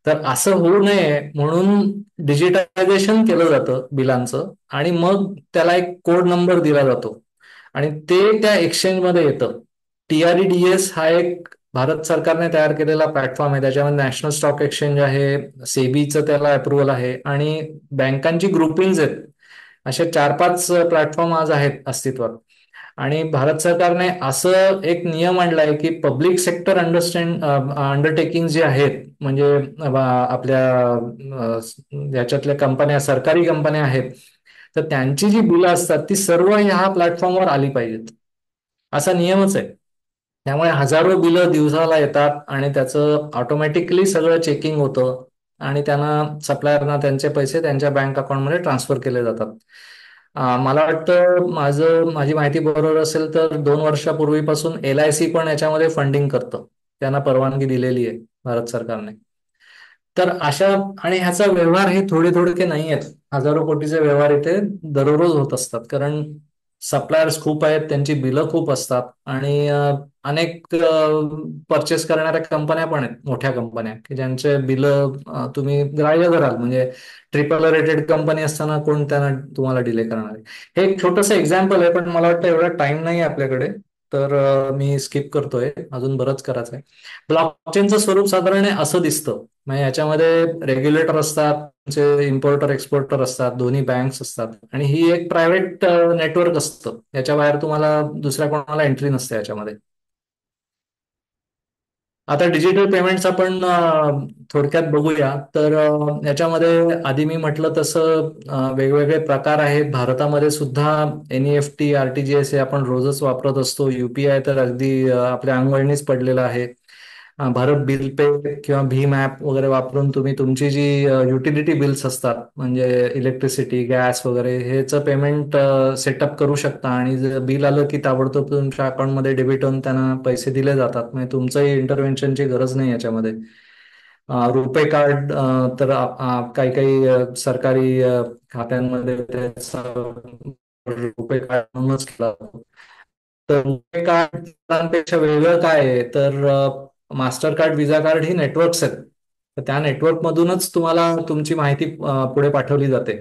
तर असं होऊ नये म्हणून डिजिटायझेशन केलं जातं बिलांचं आणि मग त्याला एक कोड नंबर दिला जातो आणि ते त्या एक्सचेंजमध्ये येतं. TREDS हा एक भारत सरकारने तयार केलेला प्लॅटफॉर्म आहे. त्याच्यामध्ये नॅशनल स्टॉक एक्सचेंज आहे, सेबीचं त्याला अप्रुव्हल आहे आणि बँकांची ग्रुपिंग्ज आहेत. असे 4-5 प्लॅटफॉर्म आज आहेत अस्तित्वात. आणि भारत सरकारने असं एक नियम आणलाय की पब्लिक सेक्टर अंडरटेकिंग जे आहेत, म्हणजे आपल्या याच्यातल्या कंपन्या, सरकारी कंपन्या आहेत, तर त्यांची जी बिलं असतात ती सर्व ह्या प्लॅटफॉर्मवर आली पाहिजेत, असा नियमच आहे. त्यामुळे हजारो बिलं दिवसाला येतात आणि त्याचं ऑटोमॅटिकली सगळं चेकिंग होतं आणि त्यांना, सप्लायरना त्यांचे पैसे त्यांच्या बँक अकाउंटमध्ये ट्रान्सफर केले जातात. मला वाटतं माझी माहिती बरोबर असेल तर 2 वर्षापूर्वीपासून LIC पण याच्यामध्ये फंडिंग करतं. त्यांना परवानगी दिलेली आहे भारत सरकारने. तर अशा, आणि ह्याचा व्यवहार हे थोडे थोडे नाही आहेत, हजारो कोटीचे व्यवहार इथे दररोज होत असतात. कारण सप्लायर्स खूप आहेत, त्यांची बिलं खूप असतात आणि अनेक परचेस करणाऱ्या कंपन्या पण आहेत, मोठ्या कंपन्या की ज्यांचे बिलं तुम्ही ग्राह्य कराल. म्हणजे ट्रिपल रेटेड कंपनी असताना कोण त्यांना तुम्हाला डिले करणार आहे. हे एक छोटंसं एक्झाम्पल आहे, पण मला वाटतं एवढा टाइम नाही आहे आपल्याकडे, तर मी स्किप करतोय, अजून बरंच करायचं आहे. ब्लॉकचेनचं स्वरूप साधारण असं दिसतं. म्हणजे याच्यामध्ये रेग्युलेटर असतात, इम्पोर्टर एक्सपोर्टर असतात, दोन्ही बँक्स असतात आणि ही एक प्रायव्हेट नेटवर्क असतं. याच्या बाहेर तुम्हाला दुसऱ्या कोणाला एंट्री नसते याच्यामध्ये. आता डिजिटल पेमेंट्स आपण थोडक्यात बघूया. तर याच्यामध्ये आधी मी म्हटलं तसं वेगवेगळे प्रकार आहेत. भारतामध्ये सुद्धा NEFT, RTGS हे आपण रोजच वापरत असतो. UPI तर अगदी आपल्या अंगवळणीच पडलेलं आहे. भारत बिल पे किंवा भीम ॲप वगैरे वापरून तुम्ही तुमची जी युटिलिटी बिल्स असतात, म्हणजे इलेक्ट्रिसिटी, गॅस वगैरे, ह्याचं पेमेंट सेटअप करू शकता आणि बिल आलं की ताबडतोब तुमच्या अकाउंटमध्ये डेबिट होऊन त्यांना पैसे दिले जातात. म्हणजे तुमचंही इंटरव्हेन्शनची गरज नाही याच्यामध्ये. रुपे कार्ड तर काही काही सरकारी खात्यांमध्ये त्याचा रुपे कार्ड म्हणूनच केला जातो. तर रुपे कार्ड वेगळं काय आहे, तर मास्टर कार्ड, विजा कार्ड ही नेटवर्क्स आहेत. तर त्या नेटवर्क मधूनच तुम्हाला तुमची माहिती पुढे पाठवली जाते.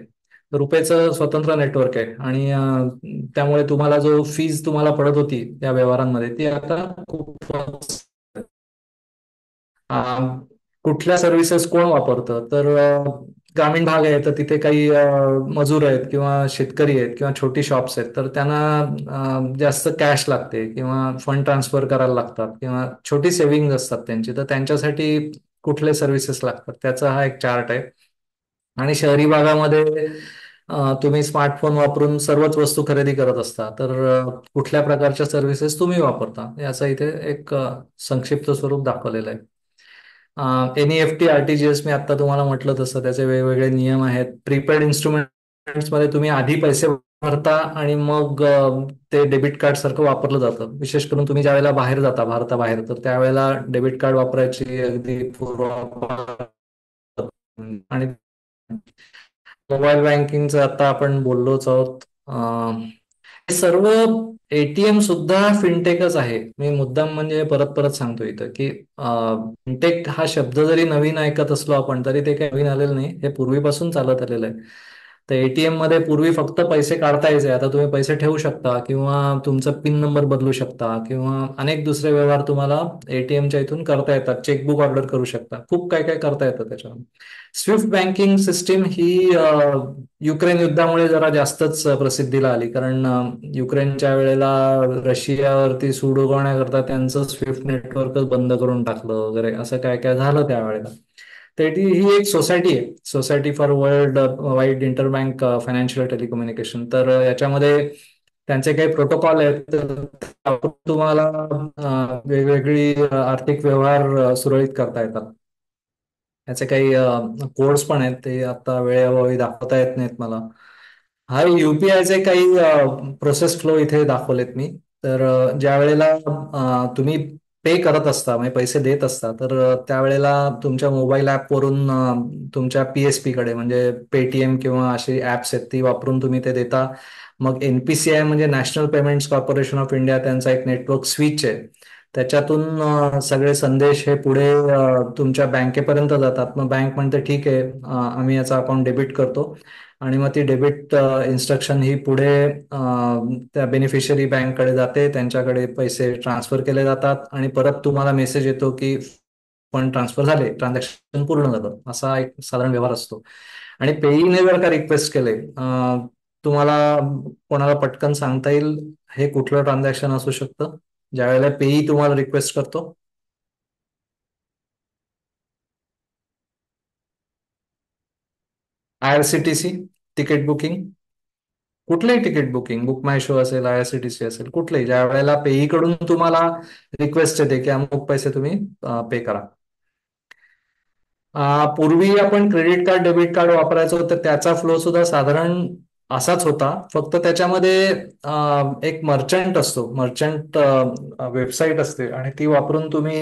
रुपेचं स्वतंत्र नेटवर्क आहे आणि त्यामुळे तुम्हाला जो फीज तुम्हाला पडत होती त्या व्यवहारांमध्ये ती आता खूप कुठल्या सर्व्हिसेस कोण वापरतं, तर ग्रामीण भाग आहे तर तिथे काही मजूर आहेत किंवा शेतकरी आहेत किंवा छोटी शॉप्स आहेत, तर त्यांना जास्त कॅश लागते किंवा फंड ट्रान्सफर करायला लागतात किंवा छोटी सेव्हिंग असतात त्यांची, तर त्यांच्यासाठी कुठले सर्व्हिसेस लागतात त्याचा हा एक चार्ट आहे. आणि शहरी भागामध्ये तुम्ही स्मार्टफोन वापरून सर्वच वस्तू खरेदी करत असता, तर कुठल्या प्रकारच्या सर्व्हिसेस तुम्ही वापरता याचं इथे एक संक्षिप्त स्वरूप दाखवलेलं आहे. NEFT, RTGS मी आता तुम्हाला म्हटलं तसं त्याचे वेगवेगळे नियम आहेत. प्रीपेड इन्स्ट्रुमेंट्स मध्ये तुम्ही आधी पैसे भरता आणि मग ते डेबिट कार्ड सारखं वापरलं जातं. विशेष करून तुम्ही ज्यावेळेला बाहेर जाता, भारताबाहेर, तर त्यावेळेला डेबिट कार्ड वापरायची अगदी पूर्व. आणि मोबाईल बँकिंगचं आता आपण बोललोच आहोत. हे सर्व ATM सुद्धा फिनटेकच आहे. मी मुद्दाम म्हणजे परत परत सांगतो इथं की फिनटेक हा शब्द जरी नवीन ऐकत असलो आपण, तरी ते काही नवीन आलेलं नाही, हे पूर्वीपासून चालत आलेलं आहे. तर एटीएम मध्ये पूर्वी फक्त पैसे काढता यायचे, आता तुम्ही पैसे ठेवू शकता किंवा तुमचा पिन नंबर बदलू शकता किंवा अनेक दुसरे व्यवहार तुम्हाला एटीएमच्या इथून करता येतात. चेकबुक ऑर्डर करू शकता, खूप काय काय करता येतं त्याच्यावर. स्विफ्ट बँकिंग सिस्टीम ही युक्रेन युद्धामुळे जरा जास्तच प्रसिद्धीला आली, कारण युक्रेनच्या वेळेला रशियावरती सूड उगवण्याकरता त्यांचं स्विफ्ट नेटवर्कच बंद करून टाकलं वगैरे, असं काय काय झालं त्यावेळेला. तर ही एक सोसायटी आहे, society for world wide interbank financial telecommunication. तर याच्यामध्ये त्यांचे काही प्रोटोकॉल आहेत, तर त्यावरून तुम्हाला वेगवेगळी आर्थिक व्यवहार सुरळीत करता येतात. याचे काही कोड्स पण आहेत, ते आता वेळेअभावी दाखवता येत नाहीत मला. हा युपीआयचे काही प्रोसेस फ्लो इथे दाखवलेत मी. तर ज्या वेळेला तुम्ही पे करत असता, म्हणजे पैसे देत असता, तर त्यावेळेला तुमच्या मोबाईल ऍपवरून तुमच्या पीएसपी कडे, म्हणजे पेटीएम किंवा अशी ऍप्स आहेत ती वापरून तुम्ही ते देता. मग एनपीसीआय म्हणजे national payments corporation of India, त्यांचा एक नेटवर्क स्विच आहे, त्याच्यातून सगळे संदेश हे पुढे तुमच्या बँकेपर्यंत जातात. मग बँक म्हणते ठीक आहे, आम्ही याचा अकाउंट डेबिट करतो, आणि मग ती डेबिट इन्स्ट्रक्शन ही पुढे त्या बेनिफिशरी बँककडे जाते, त्यांच्याकडे पैसे ट्रान्सफर केले जातात आणि परत तुम्हाला मेसेज येतो की फंड ट्रान्सफर झाले, ट्रान्झॅक्शन पूर्ण झालं. असा एक साधारण व्यवहार असतो. आणि पेईने जर का रिक्वेस्ट केले, तुम्हाला कोणाला पटकन सांगता येईल हे कुठलं ट्रान्झॅक्शन असू शकतं ज्या वेळेला पेई तुम्हाला रिक्वेस्ट करतो? आयआरसीटीसी तिकीट बुकिंग, कुठलंही तिकीट बुकिंग, बुक माय शो असेल, आयआरसीटीसी असेल, कुठलंही, ज्या वेळेला पेई कडून तुम्हाला रिक्वेस्ट येते की अमुक पैसे तुम्ही पे करा. पूर्वी आपण क्रेडिट कार्ड डेबिट कार्ड वापरायचो, तर त्याचा फ्लो सुद्धा साधारण असाच होता, फक्त त्याच्यामध्ये एक मर्चंट असतो, मर्चंट वेबसाईट असते, आणि ती वापरून तुम्ही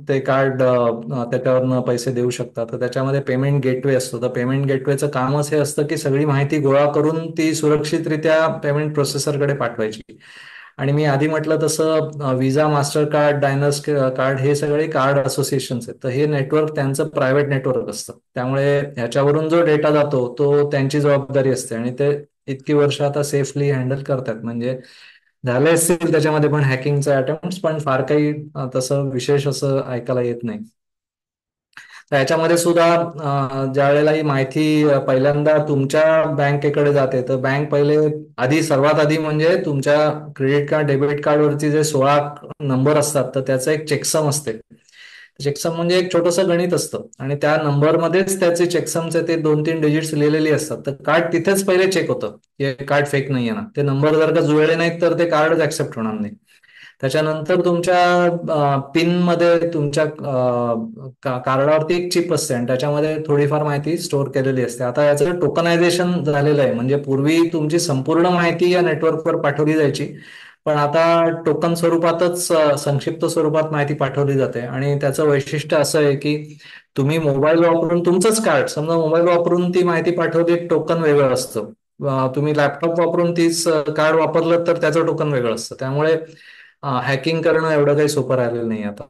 ते कार्ड त्याच्यावरनं पैसे देऊ शकता. तर त्याच्यामध्ये पेमेंट गेटवे असतो. तर पेमेंट गेटवेचं कामच हे असतं की सगळी माहिती गोळा करून ती सुरक्षितरित्या पेमेंट प्रोसेसरकडे पाठवायची. आणि मी आधी म्हटलं तसं विजा, मास्टर कार्ड, डायनर्स कार्ड हे सगळे कार्ड असोसिएशन्स आहेत. तर हे नेटवर्क त्यांचं प्रायव्हेट नेटवर्क असतं, त्यामुळे ह्याच्यावरून जो डेटा जातो तो त्यांची जबाबदारी असते, आणि ते इतकी वर्ष आता सेफली हँडल करतात. म्हणजे झाले असतील त्याच्यामध्ये पण हॅकिंगचे अटेम्प्ट, पण फार काही तसं विशेष असं ऐकायला येत नाही. तर याच्यामध्ये सुद्धा ज्या वेळेला ही माहिती पहिल्यांदा तुमच्या बँकेकडे जाते, तर बँक पहिले सर्वात आधी म्हणजे तुमच्या क्रेडिट कार्ड डेबिट कार्डवरती जे 16 नंबर असतात, तर त्याचं एक चेकसम असते. चेकसम म्हणजे एक छोटंसं गणित असतं, आणि त्या नंबरमध्येच त्याचे चेकसमचे ते 2-3 डिजिट्स लिहिलेली असतात. तर कार्ड तिथेच पहिले चेक होतं की कार्ड फेक नाही आहे ना. ते नंबर जर का जुळले नाहीत तर ते कार्डच ऍक्सेप्ट होणार नाही. त्याच्यानंतर तुमच्या पिन मध्ये तुमच्या कार्डावरती एक चिप असते, आणि त्याच्यामध्ये थोडीफार माहिती स्टोअर केलेली असते. आता याचं टोकनायझेशन झालेलं आहे, म्हणजे पूर्वी तुमची संपूर्ण माहिती या नेटवर्कवर पाठवली जायची, पण आता टोकन स्वरूपातच, संक्षिप्त स्वरूपात माहिती पाठवली जाते. आणि त्याचं वैशिष्ट्य असं आहे की तुम्ही मोबाईल वापरून तुमचंच कार्ड, समजा मोबाईल वापरून ती माहिती पाठवली, टोकन वेगळं असतं. तुम्ही लॅपटॉप वापरून तीच कार्ड वापरलं तर त्याचं टोकन वेगळं असतं. त्यामुळे हॅकिंग करणं एवढं काही सोपं राहिलेलं नाही आता.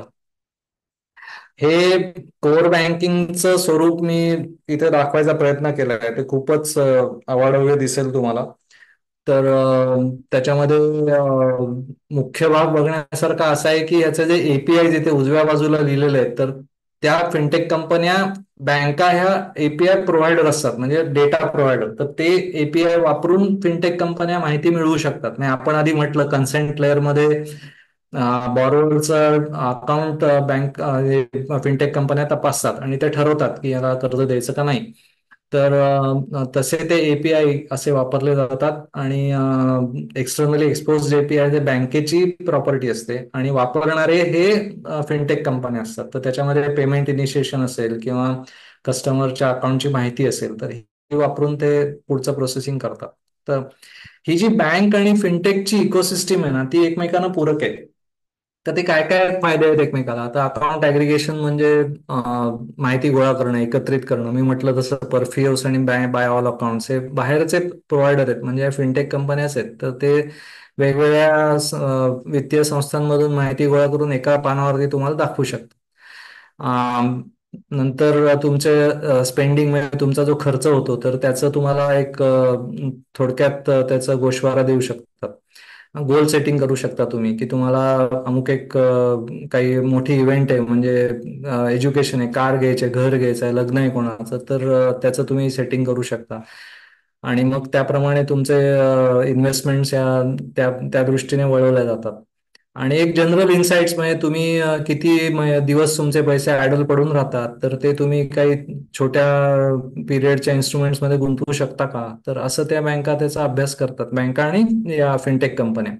हे कोर बँकिंगचं स्वरूप मी इथे दाखवायचा प्रयत्न केला आहे, ते खूपच अवाढव्य दिसेल तुम्हाला. तर त्याच्यामध्ये मुख्य भाग बघण्यासारखा असा आहे की याचे जे एपीआय जिथे उजव्या बाजूला लिहिलेले आहेत, तर त्या फिनटेक कंपन्या, बँका ह्या एपीआय प्रोव्हायडर असतात, म्हणजे डेटा प्रोव्हायडर. तर ते एपीआय वापरून फिनटेक कंपन्या माहिती मिळवू शकतात. म्हणजे आपण आधी म्हटलं कन्सेंट लेअरमध्ये बॉरोवरचं अकाउंट बँक फिनटेक कंपन्या तपासतात आणि ते ठरवतात की याला कर्ज द्यायचं का नाही. तर तसे ते एपीआय असे वापरले जातात, आणि एक्सटर्नली एक्सपोज एपीआय ते बँकेची प्रॉपर्टी असते, आणि वापरणारे हे फिनटेक कंपन्या असतात. तर त्याच्यामध्ये पेमेंट इनिशिएशन असेल किंवा कस्टमरच्या अकाउंटची माहिती असेल, तर हे वापरून ते पुढचं प्रोसेसिंग करतात. तर ही जी बँक आणि फिनटेकची इकोसिस्टीम आहे ना, ती एकमेकांना पूरक आहे. तर ते काय काय फायदे आहेत एकमेकाला. आता अकाउंट ऍग्रिगेशन म्हणजे माहिती गोळा करणं, एकत्रित करणं. मी म्हटलं तसं परफिओस आणि बाय ऑल अकाउंट्स हे बाहेरचे प्रोव्हायडर आहेत, म्हणजे फिनटेक कंपन्याच आहेत. तर ते वेगवेगळ्या वित्तीय संस्थांमधून माहिती गोळा करून एका पानावरती तुम्हाला दाखवू शकतात. नंतर तुमचे स्पेंडिंग म्हणजे तुमचा जो खर्च होतो तर त्याचं तुम्हाला एक थोडक्यात त्याचा गोषवारा देऊ शकतात. गोल सेटिंग करू शकता तुम्ही की तुम्हाला अमुक एक काही मोठी इव्हेंट आहे म्हणजे एज्युकेशन आहे, कार घ्यायचे, घर घ्यायचं आहे, लग्न आहे कोणाचं, तर त्याचं तुम्ही सेटिंग करू शकता. आणि मग त्याप्रमाणे तुमचे इन्व्हेस्टमेंट्स या त्या दृष्टीने वळवल्या जातात. आणि एक जनरल इन्साइट्स म्हणजे तुम्ही किती दिवस तुमचे पैसे आयडल पडून राहतात, तर ते तुम्ही काही छोट्या पिरियडच्या इन्स्ट्रुमेंट्स मध्ये गुंतवू शकता का, तर असं त्या बँका त्याचा अभ्यास करतात, बँका आणि या फिनटेक कंपन्या.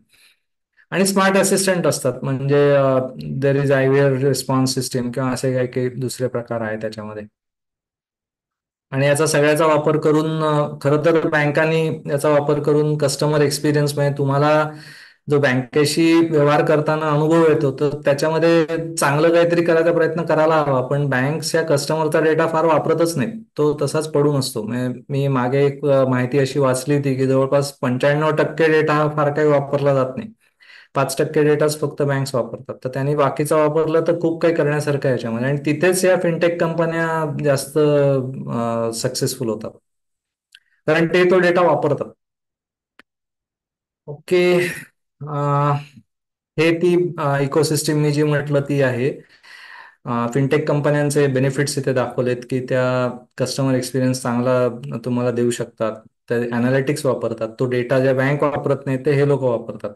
आणि स्मार्ट असिस्टंट असतात म्हणजे देर इज आयव्हीआर रिस्पॉन्स सिस्टीम किंवा असे काही काही दुसरे प्रकार आहे त्याच्यामध्ये. आणि याचा सगळ्याचा वापर करून खरं तर बँकांनी याचा वापर करून कस्टमर एक्सपिरियन्स म्हणजे तुम्हाला जो बँकेशी व्यवहार करताना अनुभव येतो तर त्याच्यामध्ये चांगलं काहीतरी करायचा प्रयत्न करायला हवा. पण बँक्स या कस्टमरचा डेटा फार वापरतच नाही, तो तसाच पडून असतो. म्हणजे मी मागे एक माहिती अशी वाचली होती की जवळपास 95% डेटा हा फार काही वापरला जात नाही. 5% डेटाच फक्त बँक्स वापरतात, तर त्यांनी बाकीचा वापरलं तर खूप काही करण्यासारखं आहे याच्यामध्ये. आणि तिथेच या फिनटेक कंपन्या जास्त सक्सेसफुल होतात, कारण ते तो डेटा वापरतात. ओके. हे ती इकोसिस्टीम मी जी म्हटलं ती आहे. फिनटेक कंपन्यांचे बेनिफिट्स इथे दाखवलेत की त्या कस्टमर एक्सपिरियन्स चांगला तुम्हाला देऊ शकतात. ते अनालिटिक्स वापरतात, तो डेटा ज्या बँक वापरत नाही ते हे लोक वापरतात.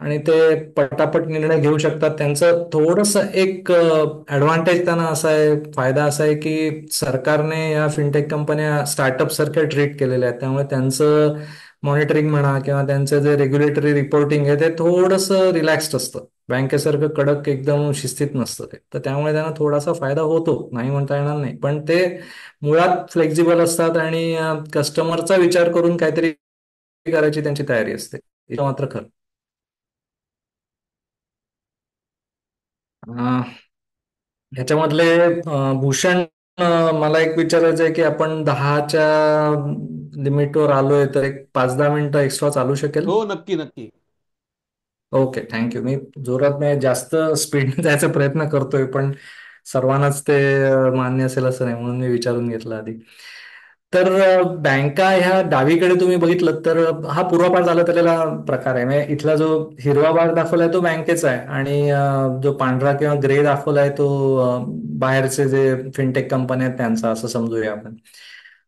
आणि ते पटापट निर्णय घेऊ शकतात. त्यांचं थोडस एक ऍडव्हान्टेज त्यांना असा आहे, फायदा असा आहे की सरकारने या फिनटेक कंपन्या स्टार्टअप सारख्या ट्रीट केलेल्या आहेत, त्यामुळे त्यांचं मॉनिटरिंग म्हणा किंवा त्यांचं जे रेग्युलेटरी रिपोर्टिंग आहे ते थोडंसं रिलॅक्स्ड असतं. बँकेसारखं कडक एकदम शिस्तीत नसतं ते, तर त्यामुळे त्यांना थोडासा फायदा होतो, नाही म्हणता येणार नाही. पण ते मुळात फ्लेक्झिबल असतात आणि कस्टमरचा विचार करून काहीतरी करायची त्यांची तयारी असते, हे मात्र खरं. अं, ह्याच्यामधले भूषण, मला एक विचारायचं आहे की आपण 10च्या लिमिटवर आलोय तर एक 5-10 मिनिटं एक्स्ट्रा चालू शकेल?
हो, नक्की नक्की.
Okay, thank you. मी जोरात नाही, जास्त स्पीडने जायचा प्रयत्न करतोय, पण सर्वांनाच ते मान्य असेल असं नाही, म्हणून मी विचारून घेतलं आधी. तर बँका ह्या डावीकडे तुम्ही बघितलं तर हा पूर्वापार झाला त्याला प्रकार आहे. म्हणजे इथला जो हिरवा भाग दाखवलाय तो बँकेचा आहे आणि जो पांढरा किंवा ग्रे दाखवलाय तो बाहेरचे जे फिनटेक कंपन्या आहेत त्यांचा, असं समजूया आपण.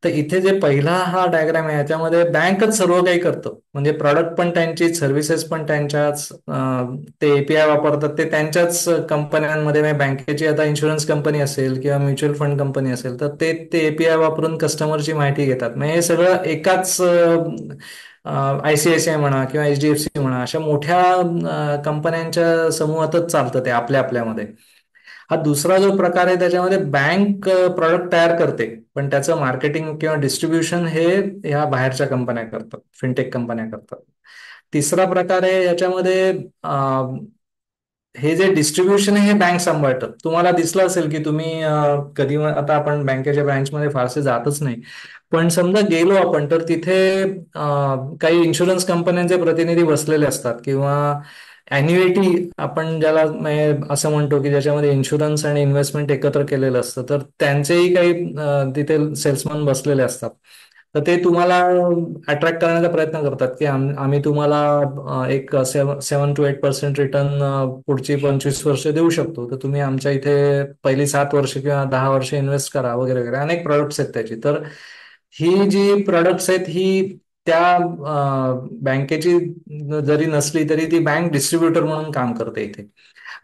तर इथे जे पहिला हा डायग्राम आहे याच्यामध्ये बँकच सर्व काही करतं, म्हणजे प्रॉडक्ट पण त्यांची, सर्व्हिसेस पण त्यांच्याच, ते एपीआय वापरतात ते त्यांच्याच कंपन्यांमध्ये. म्हणजे बँकेची आता इन्शुरन्स कंपनी असेल किंवा म्युच्युअल फंड कंपनी असेल तर ते ते एपीआय वापरून कस्टमरची माहिती घेतात. म्हणजे हे सगळं एकाच आयसीआयसीआय म्हणा किंवा एचडीएफसी म्हणा अशा मोठ्या कंपन्यांच्या समूहातच चालतं ते आपल्या आपल्यामध्ये. हा दुसरा जो प्रकार आहे त्याच्यामध्ये बँक प्रॉडक्ट तयार करते, पण त्याचं मार्केटिंग किंवा डिस्ट्रीब्युशन हे ह्या बाहेरच्या कंपन्या करतात, फिनटेक कंपन्या करतात. तिसरा प्रकार आहे याच्यामध्ये हे जे डिस्ट्रीब्युशन आहे हे बँक सांभाळतात. तुम्हाला दिसलं असेल की तुम्ही कधी, आता आपण बँकेच्या ब्रँचमध्ये फारसे जातच नाही, पण समजा गेलो आपण तर तिथे काही इन्शुरन्स कंपन्यांचे प्रतिनिधी बसलेले असतात किंवा अॅन्युएटी आपण ज्याला असं म्हणतो की ज्याच्यामध्ये इन्शुरन्स आणि इन्व्हेस्टमेंट एकत्र केलेलं असतं, तर त्यांचेही काही तिथे सेल्समन बसलेले असतात. तर ते तुम्हाला अट्रॅक्ट करण्याचा प्रयत्न करतात की आम्ही तुम्हाला एक 7 to 8% रिटर्न पुढची 25 वर्ष देऊ शकतो, तर तुम्ही आमच्या इथे पहिली 7 वर्ष किंवा 10 वर्ष इन्व्हेस्ट करा वगैरे वगैरे. अनेक प्रॉडक्ट्स आहेत त्याची. तर ही जी प्रॉडक्ट्स आहेत ही त्या बँकेची जरी नसली तरी ती बँक डिस्ट्रीब्युटर म्हणून काम करते इथे.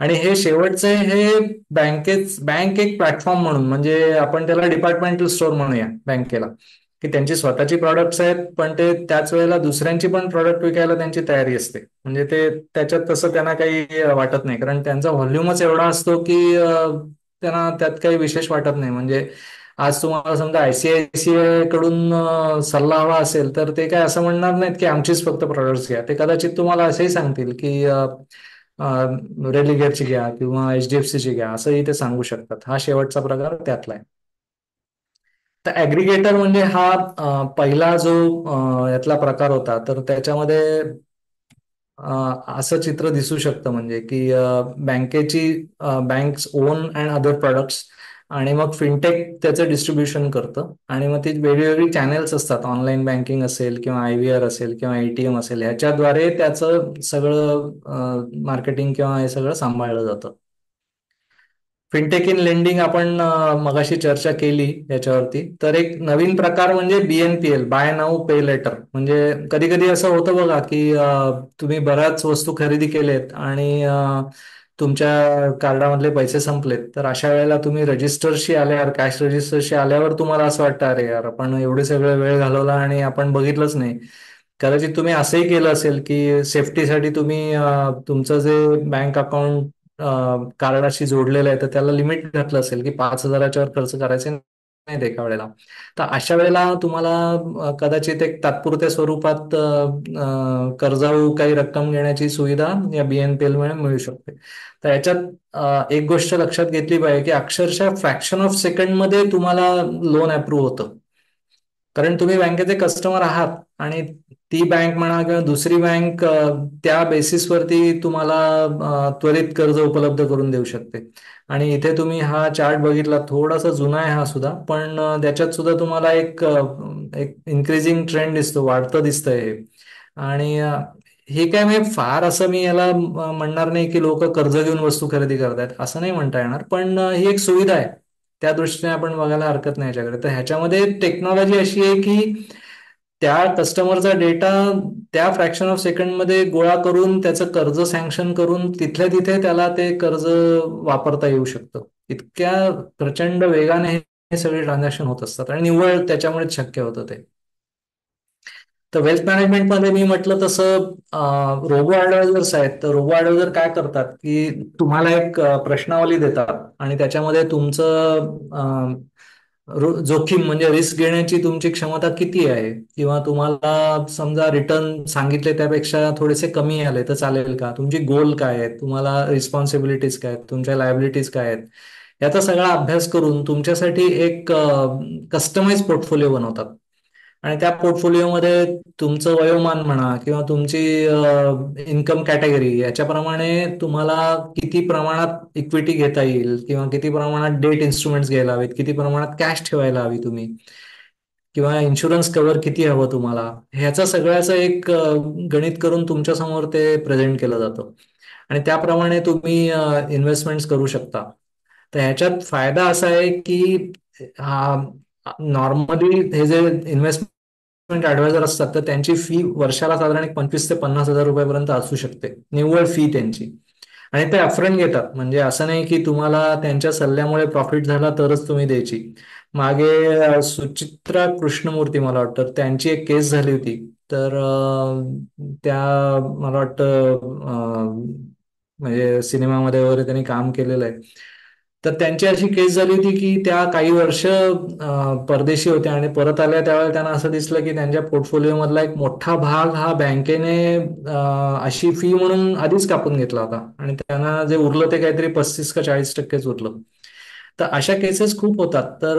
आणि हे शेवटचे हे बँक एक प्लॅटफॉर्म म्हणून, म्हणजे आपण त्याला डिपार्टमेंटल स्टोअर म्हणूया बँकेला, की त्यांची स्वतःची प्रॉडक्ट्स आहेत पण ते त्याच वेळेला दुसऱ्यांची पण प्रॉडक्ट विकायला त्यांची तयारी असते. म्हणजे ते त्याच्यात तसं त्यांना काही वाटत नाही, कारण त्यांचा व्हॉल्यूमच एवढा असतो की त्यांना त्यात काही विशेष वाटत नाही. म्हणजे आज तुम्हाला समजा आयसीआयसीआय कडून सल्ला हवा असेल तर ते काय असं म्हणणार नाहीत की आमचीच फक्त प्रॉडक्ट्स घ्या. ते कदाचित तुम्हाला असंही सांगतील की रेलिगेअरची घ्या किंवा एचडीएफसीची घ्या, असंही ते सांगू शकतात. हा शेवटचा प्रकार त्यातला आहे. तर ऍग्रिगेटर म्हणजे हा पहिला जो यातला प्रकार होता, तर त्याच्यामध्ये असं चित्र दिसू शकतं, म्हणजे की बँकेची, banks on and other products आणि मग फिनटेक त्याचं डिस्ट्रीब्युशन करतं आणि मग ती वेगवेगळी चॅनेल्स असतात, ऑनलाईन बँकिंग असेल किंवा IVR असेल किंवा ATM असेल, ह्याच्याद्वारे त्याचं सगळं मार्केटिंग किंवा हे सगळं सांभाळलं जातं. फिनटेक इन लेंडिंग आपण मगाशी चर्चा केली याच्यावरती. तर एक नवीन प्रकार म्हणजे BNPL, बाय नाऊ पे लेटर. म्हणजे कधी कधी असं होतं बघा की तुम्ही बऱ्याच वस्तू खरेदी केलेत आणि तुमच्या कार्डामधले पैसे संपलेत, तर अशा वेळेला तुम्ही रजिस्टरशी आल्यावर, कॅश रजिस्टरशी आल्यावर तुम्हाला असं वाटतं अरे यार आपण एवढे सगळे वेळ घालवला आणि आपण बघितलंच नाही. कदाचित तुम्ही असंही केलं असेल की सेफ्टीसाठी तुम्ही तुमचं जे बँक अकाउंट कार्डाशी जोडलेलं आहे तर त्याला लिमिट घातलं असेल की 5,000च्या वर खर्च करायचे नाही एका वेळेला. तर अशा वेळेला तुम्हाला कदाचित एक तात्पुरत्या स्वरूपात कर्जाऊ काही रक्कम घेण्याची सुविधा या BNPL मुळे मिळू शकते. तर याच्यात एक गोष्ट लक्षात घेतली पाहिजे की अक्षरशः फ्रॅक्शन ऑफ सेकंड मध्ये तुम्हाला लोन अप्रूव्ह होतं. कारण तुम्ही बँकेचे कस्टमर आहात आणि ती बँक म्हणा किंवा दुसरी बँक त्या बेसिसवरती तुम्हाला त्वरित कर्ज उपलब्ध करून देऊ शकते. आणि इथे तुम्ही हा चार्ट बघितला, थोडासा जुना आहे हा सुद्धा, पण त्याच्यात सुद्धा तुम्हाला एक इन्क्रीजिंग ट्रेंड दिसतो, वाढतं दिसतंय हे. आणि हे काय म्हणजे फार असं मी याला म्हणणार नाही की लोक कर्ज घेऊन वस्तू खरेदी करतायत, असं नाही म्हणता येणार, पण ही एक सुविधा आहे. त्या दृष्टीने आपण बघायला हरकत नाही याच्याकडे. तर ह्याच्यामध्ये टेक्नॉलॉजी अशी आहे की त्या कस्टमरचा डेटा त्या फ्रॅक्शन ऑफ सेकंड मध्ये गोळा करून त्याचं कर्ज सँक्शन करून तिथल्या तिथे त्याला ते कर्ज वापरता येऊ शकतं. इतक्या प्रचंड वेगाने हे सगळे ट्रान्झॅक्शन होत असतात आणि निव्वळ त्याच्यामुळेच शक्य होतं ते. तर वेल्थ मॅनेजमेंटमध्ये मी म्हटलं तसं रोबो ऍडवायझर्स आहेत. तर रोबो ऍडवायझर काय करतात की तुम्हाला एक प्रश्नावली देतात आणि त्याच्यामध्ये तुमचं जोखीम म्हणजे रिस्क घेण्याची तुमची क्षमता किती आहे, किंवा तुम्हाला समजा रिटर्न सांगितले त्यापेक्षा थोडेसे कमी आले तर चालेल का, तुमची गोल काय आहे, तुम्हाला रिस्पॉन्सिबिलिटीज काय आहेत, तुमच्या लायबिलिटीज काय आहेत, याचा सगळा अभ्यास करून तुमच्यासाठी एक कस्टमाइज पोर्टफोलिओ बनवतात. आणि त्या पोर्टफोलिओमध्ये तुमचं वयोमान म्हणा किंवा तुमची इन्कम कॅटेगरी याच्याप्रमाणे तुम्हाला किती प्रमाणात इक्विटी घेता येईल किंवा किती प्रमाणात डेट इन्स्ट्रुमेंट्स घ्यायला हवेत, किती प्रमाणात कॅश ठेवायला हवी तुम्ही, किंवा इन्शुरन्स कव्हर किती हवं तुम्हाला, ह्याचा सगळ्याचं एक गणित करून तुमच्या समोर ते प्रेझेंट केलं जातं आणि त्याप्रमाणे तुम्ही इन्व्हेस्टमेंट्स करू शकता. तर ह्याच्यात फायदा असा आहे की नॉर्मली हे जे इन्व्हेस्टमेंट ऍडवायझर असतात तर त्यांची फी वर्षाला साधारण एक 25,000 ते 50,000 रुपयापर्यंत असू शकते, निव्वळ फी त्यांची. आणि ते अपफ्रंट घेतात, म्हणजे असं नाही की तुम्हाला त्यांच्या सल्ल्यामुळे प्रॉफिट झाला तरच तुम्ही द्यायची. मागे सुचित्रा कृष्णमूर्ती मला वाटतं त्यांची एक केस झाली होती. तर त्या मला वाटतं म्हणजे सिनेमामध्ये वगैरे त्यांनी काम केलेलं आहे. तर त्यांची अशी केस झाली होती की त्या काही वर्ष परदेशी होत्या आणि परत आल्या त्यावेळेला त्यांना असं दिसलं की त्यांच्या पोर्टफोलिओ मधला एक मोठा भाग हा बँकेने अशी फी म्हणून आधीच कापून घेतला होता आणि त्यांना जे उरलं ते काहीतरी 35 का 40%च उरलं. तर अशा केसेस खूप होतात. तर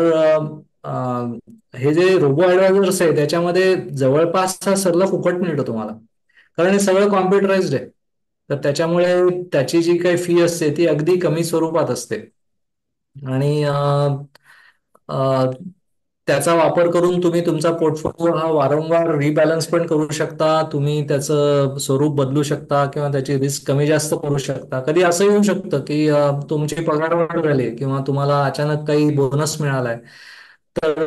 हे जे रोबो ऍडवायझर्स आहे त्याच्यामध्ये जवळपास हा सल्ला फुकट मिळतो तुम्हाला, कारण हे सगळं कॉम्प्युटराइज्ड आहे. तर त्याच्यामुळे त्याची जी काही फी असते ती अगदी कमी स्वरूपात असते आणि अ, त्याचा वापर करून तुम्ही तुमचा पोर्टफोलिओ हा वारंवार रिबॅलन्स पण करू शकता, तुम्ही त्याचं स्वरूप बदलू शकता किंवा त्याची रिस्क कमी जास्त करू शकता. कधी असं येऊ शकतं की तुमची पगारवाढ झाली किंवा तुम्हाला अचानक काही बोनस मिळालाय, तर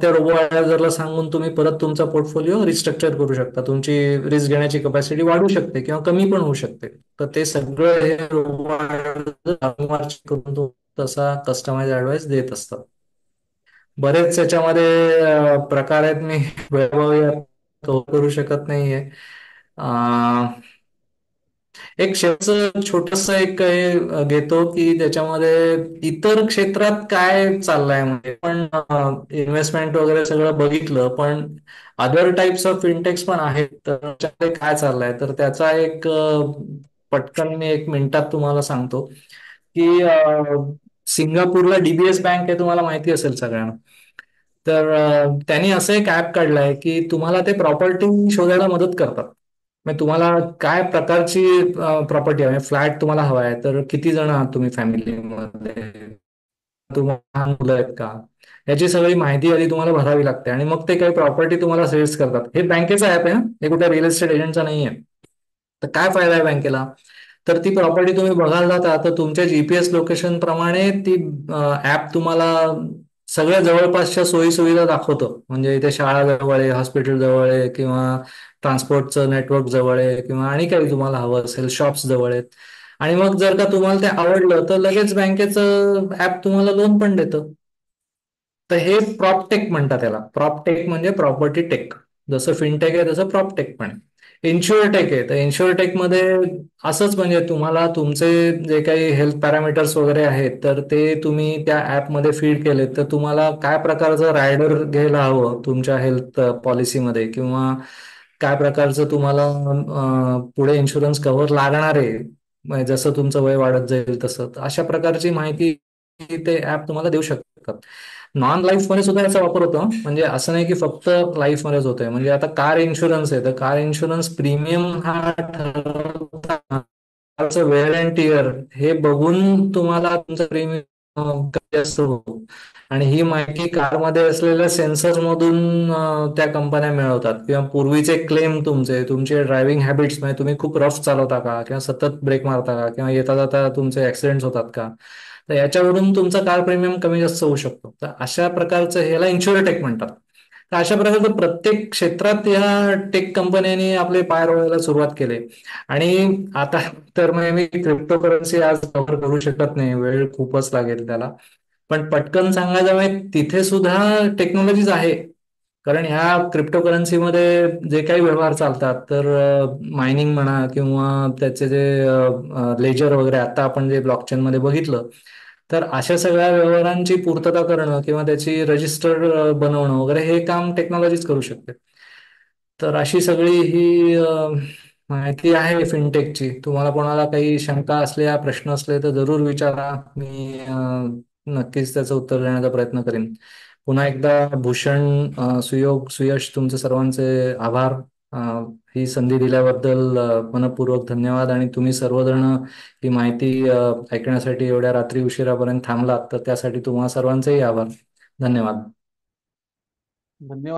त्या रोबो ऍडवायझरला सांगून तुम्ही परत तुमचा पोर्टफोलिओ रिस्ट्रक्चर करू शकता, तुमची रिस्क घेण्याची कपॅसिटी वाढू शकते किंवा कमी पण होऊ शकते. तर ते सगळं हे रोबो ऍडवायझर करून तो तसा कस्टमाइज ऍडवाइस देत असतात. बरेच याच्यामध्ये प्रकार आहेत, मी वैभव कव्हर करू शकत नाहीये. एक शेवटचं छोटस एक हे घेतो की त्याच्यामध्ये इतर क्षेत्रात काय चाललंय, म्हणजे पण इन्व्हेस्टमेंट वगैरे सगळं बघितलं, पण अदर टाइप्स ऑफ फिनटेक्स पण आहेत, तर त्याच्यामध्ये काय चाललंय तर त्याचा एक पटकन मी 1 मिनिटात तुम्हाला सांगतो की सिंगापूरला DBS बँक आहे, तुम्हाला माहिती असेल सगळ्यांना. तर त्यांनी असं एक ऍप काढलंय की तुम्हाला ते प्रॉपर्टी शोधायला मदत करतात. मग तुम्हाला काय प्रकारची प्रॉपर्टी हवी, फ्लॅट तुम्हाला हवा आहे तर किती जण आहात तुम्ही फॅमिलीमध्ये, तुम्हाला लहान मुलं आहेत का, याची सगळी माहिती आधी तुम्हाला भरावी लागते आणि मग ते काही प्रॉपर्टी तुम्हाला सेल्स करतात. हे बँकेचं ऍप आहे, हे कुठे रिअल इस्टेट एजंटचा नाही आहे. तर काय फायदा आहे बँकेला, तर ती प्रॉपर्टी तुम्ही बघायला जाता तर तुमच्या जीपीएस लोकेशन प्रमाणे ती ऍप तुम्हाला सगळ्या जवळपासच्या सोयी सुविधा दाखवतं. म्हणजे इथे शाळा जवळ आहे, हॉस्पिटल जवळ आहे, किंवा ट्रान्सपोर्टचं नेटवर्क जवळ आहे, किंवा आणि काही तुम्हाला हवं असेल शॉप्स जवळ आहेत. आणि मग जर का तुम्हाला ते आवडलं तर लगेच बँकेचं ऍप तुम्हाला लोन पण देतं. तर हे प्रॉपटेक म्हणतात त्याला. प्रॉपटेक म्हणजे प्रॉपर्टी टेक. जसं फिनटेक आहे तसं प्रॉपटेक पण आहे. इन्शुअरटेक आहे, तर इन्शुअरटेक मध्ये असंच म्हणजे तुम्हाला तुमचे जे काही हेल्थ पॅरामीटर्स वगैरे आहेत तर ते तुम्ही त्या ऍपमध्ये फीड केले तर तुम्हाला काय प्रकारचं रायडर घ्यायला हवं तुमच्या हेल्थ पॉलिसीमध्ये, किंवा काय प्रकारचं तुम्हाला पुढे इन्शुरन्स कव्हर लागणार आहे, म्हणजे जसं तुमचं वय वाढत जाईल तसं, तर अशा प्रकारची माहिती ते ऍप तुम्हाला देऊ शकतात. नॉन लाईफ मध्ये सुद्धा याचा वापर होतो. म्हणजे असं नाही की फक्त लाईफ मध्येच होतोय. म्हणजे आता कार इन्शुरन्स आहे तर कार इन्शुरन्स प्रीमियम हा ठरवताना वेअर अँड टिअर हे बघून तुम्हाला तुमचं प्रीमियम कमी जास्त होतो. आणि ही माहिती कारमध्ये असलेल्या सेन्सर्स मधून त्या कंपन्या मिळवतात. किंवा पूर्वीचे क्लेम तुमचे ड्रायव्हिंग हॅबिट्स, म्हणजे तुम्ही खूप रफ चालवता का, किंवा सतत ब्रेक मारता का, किंवा येता जाता तुमचे ऍक्सिडेंट्स होतात का, तर याच्यावरून तुमचा कार प्रीमियम कमी जास्त होऊ शकतो. तर अशा प्रकारचं ह्याला इन्शुरटेक म्हणतात. तर अशा प्रकारचं प्रत्येक क्षेत्रात या टेक कंपन्यांनी आपले पाय रोवायला सुरुवात केली. आणि आता तर मग मी क्रिप्टो करन्सी आज कव्हर करू शकत नाही, वेळ खूपच लागेल त्याला. पण पटकन सांगायचं म्हणजे तिथे सुद्धा टेक्नॉलॉजीज आहे. कारण ह्या क्रिप्टो करन्सीमध्ये जे काही व्यवहार चालतात तर मायनिंग म्हणा, किंवा त्याचे जे लेजर वगैरे आता आपण जे ब्लॉकचेन मध्ये बघितलं, तर अशा सगळ्या व्यवहारांची पूर्तता करणं किंवा त्याची रजिस्टर बनवणं वगैरे हे काम टेक्नॉलॉजीच करू शकते. तर अशी सगळी ही माहिती आहे फिनटेकची. तुम्हाला कोणाला काही शंका असल्या, प्रश्न असले तर जरूर विचारा. मी नक्कीच त्याचं उत्तर देण्याचा प्रयत्न करेन. पुन्हा एकदा भूषण, सुयोग, सुयश, तुमचे सर्वांचे आभार. अ, ही संधी दिल्याबद्दल मनपूर्वक धन्यवाद. आणि तुम्ही सर्वजण ही माहिती ऐकण्यासाठी एवढ्या रात्री उशिरापर्यंत थांबलात तर त्यासाठी तुम्हा सर्वांचेही आभार. धन्यवाद.
धन्यवाद.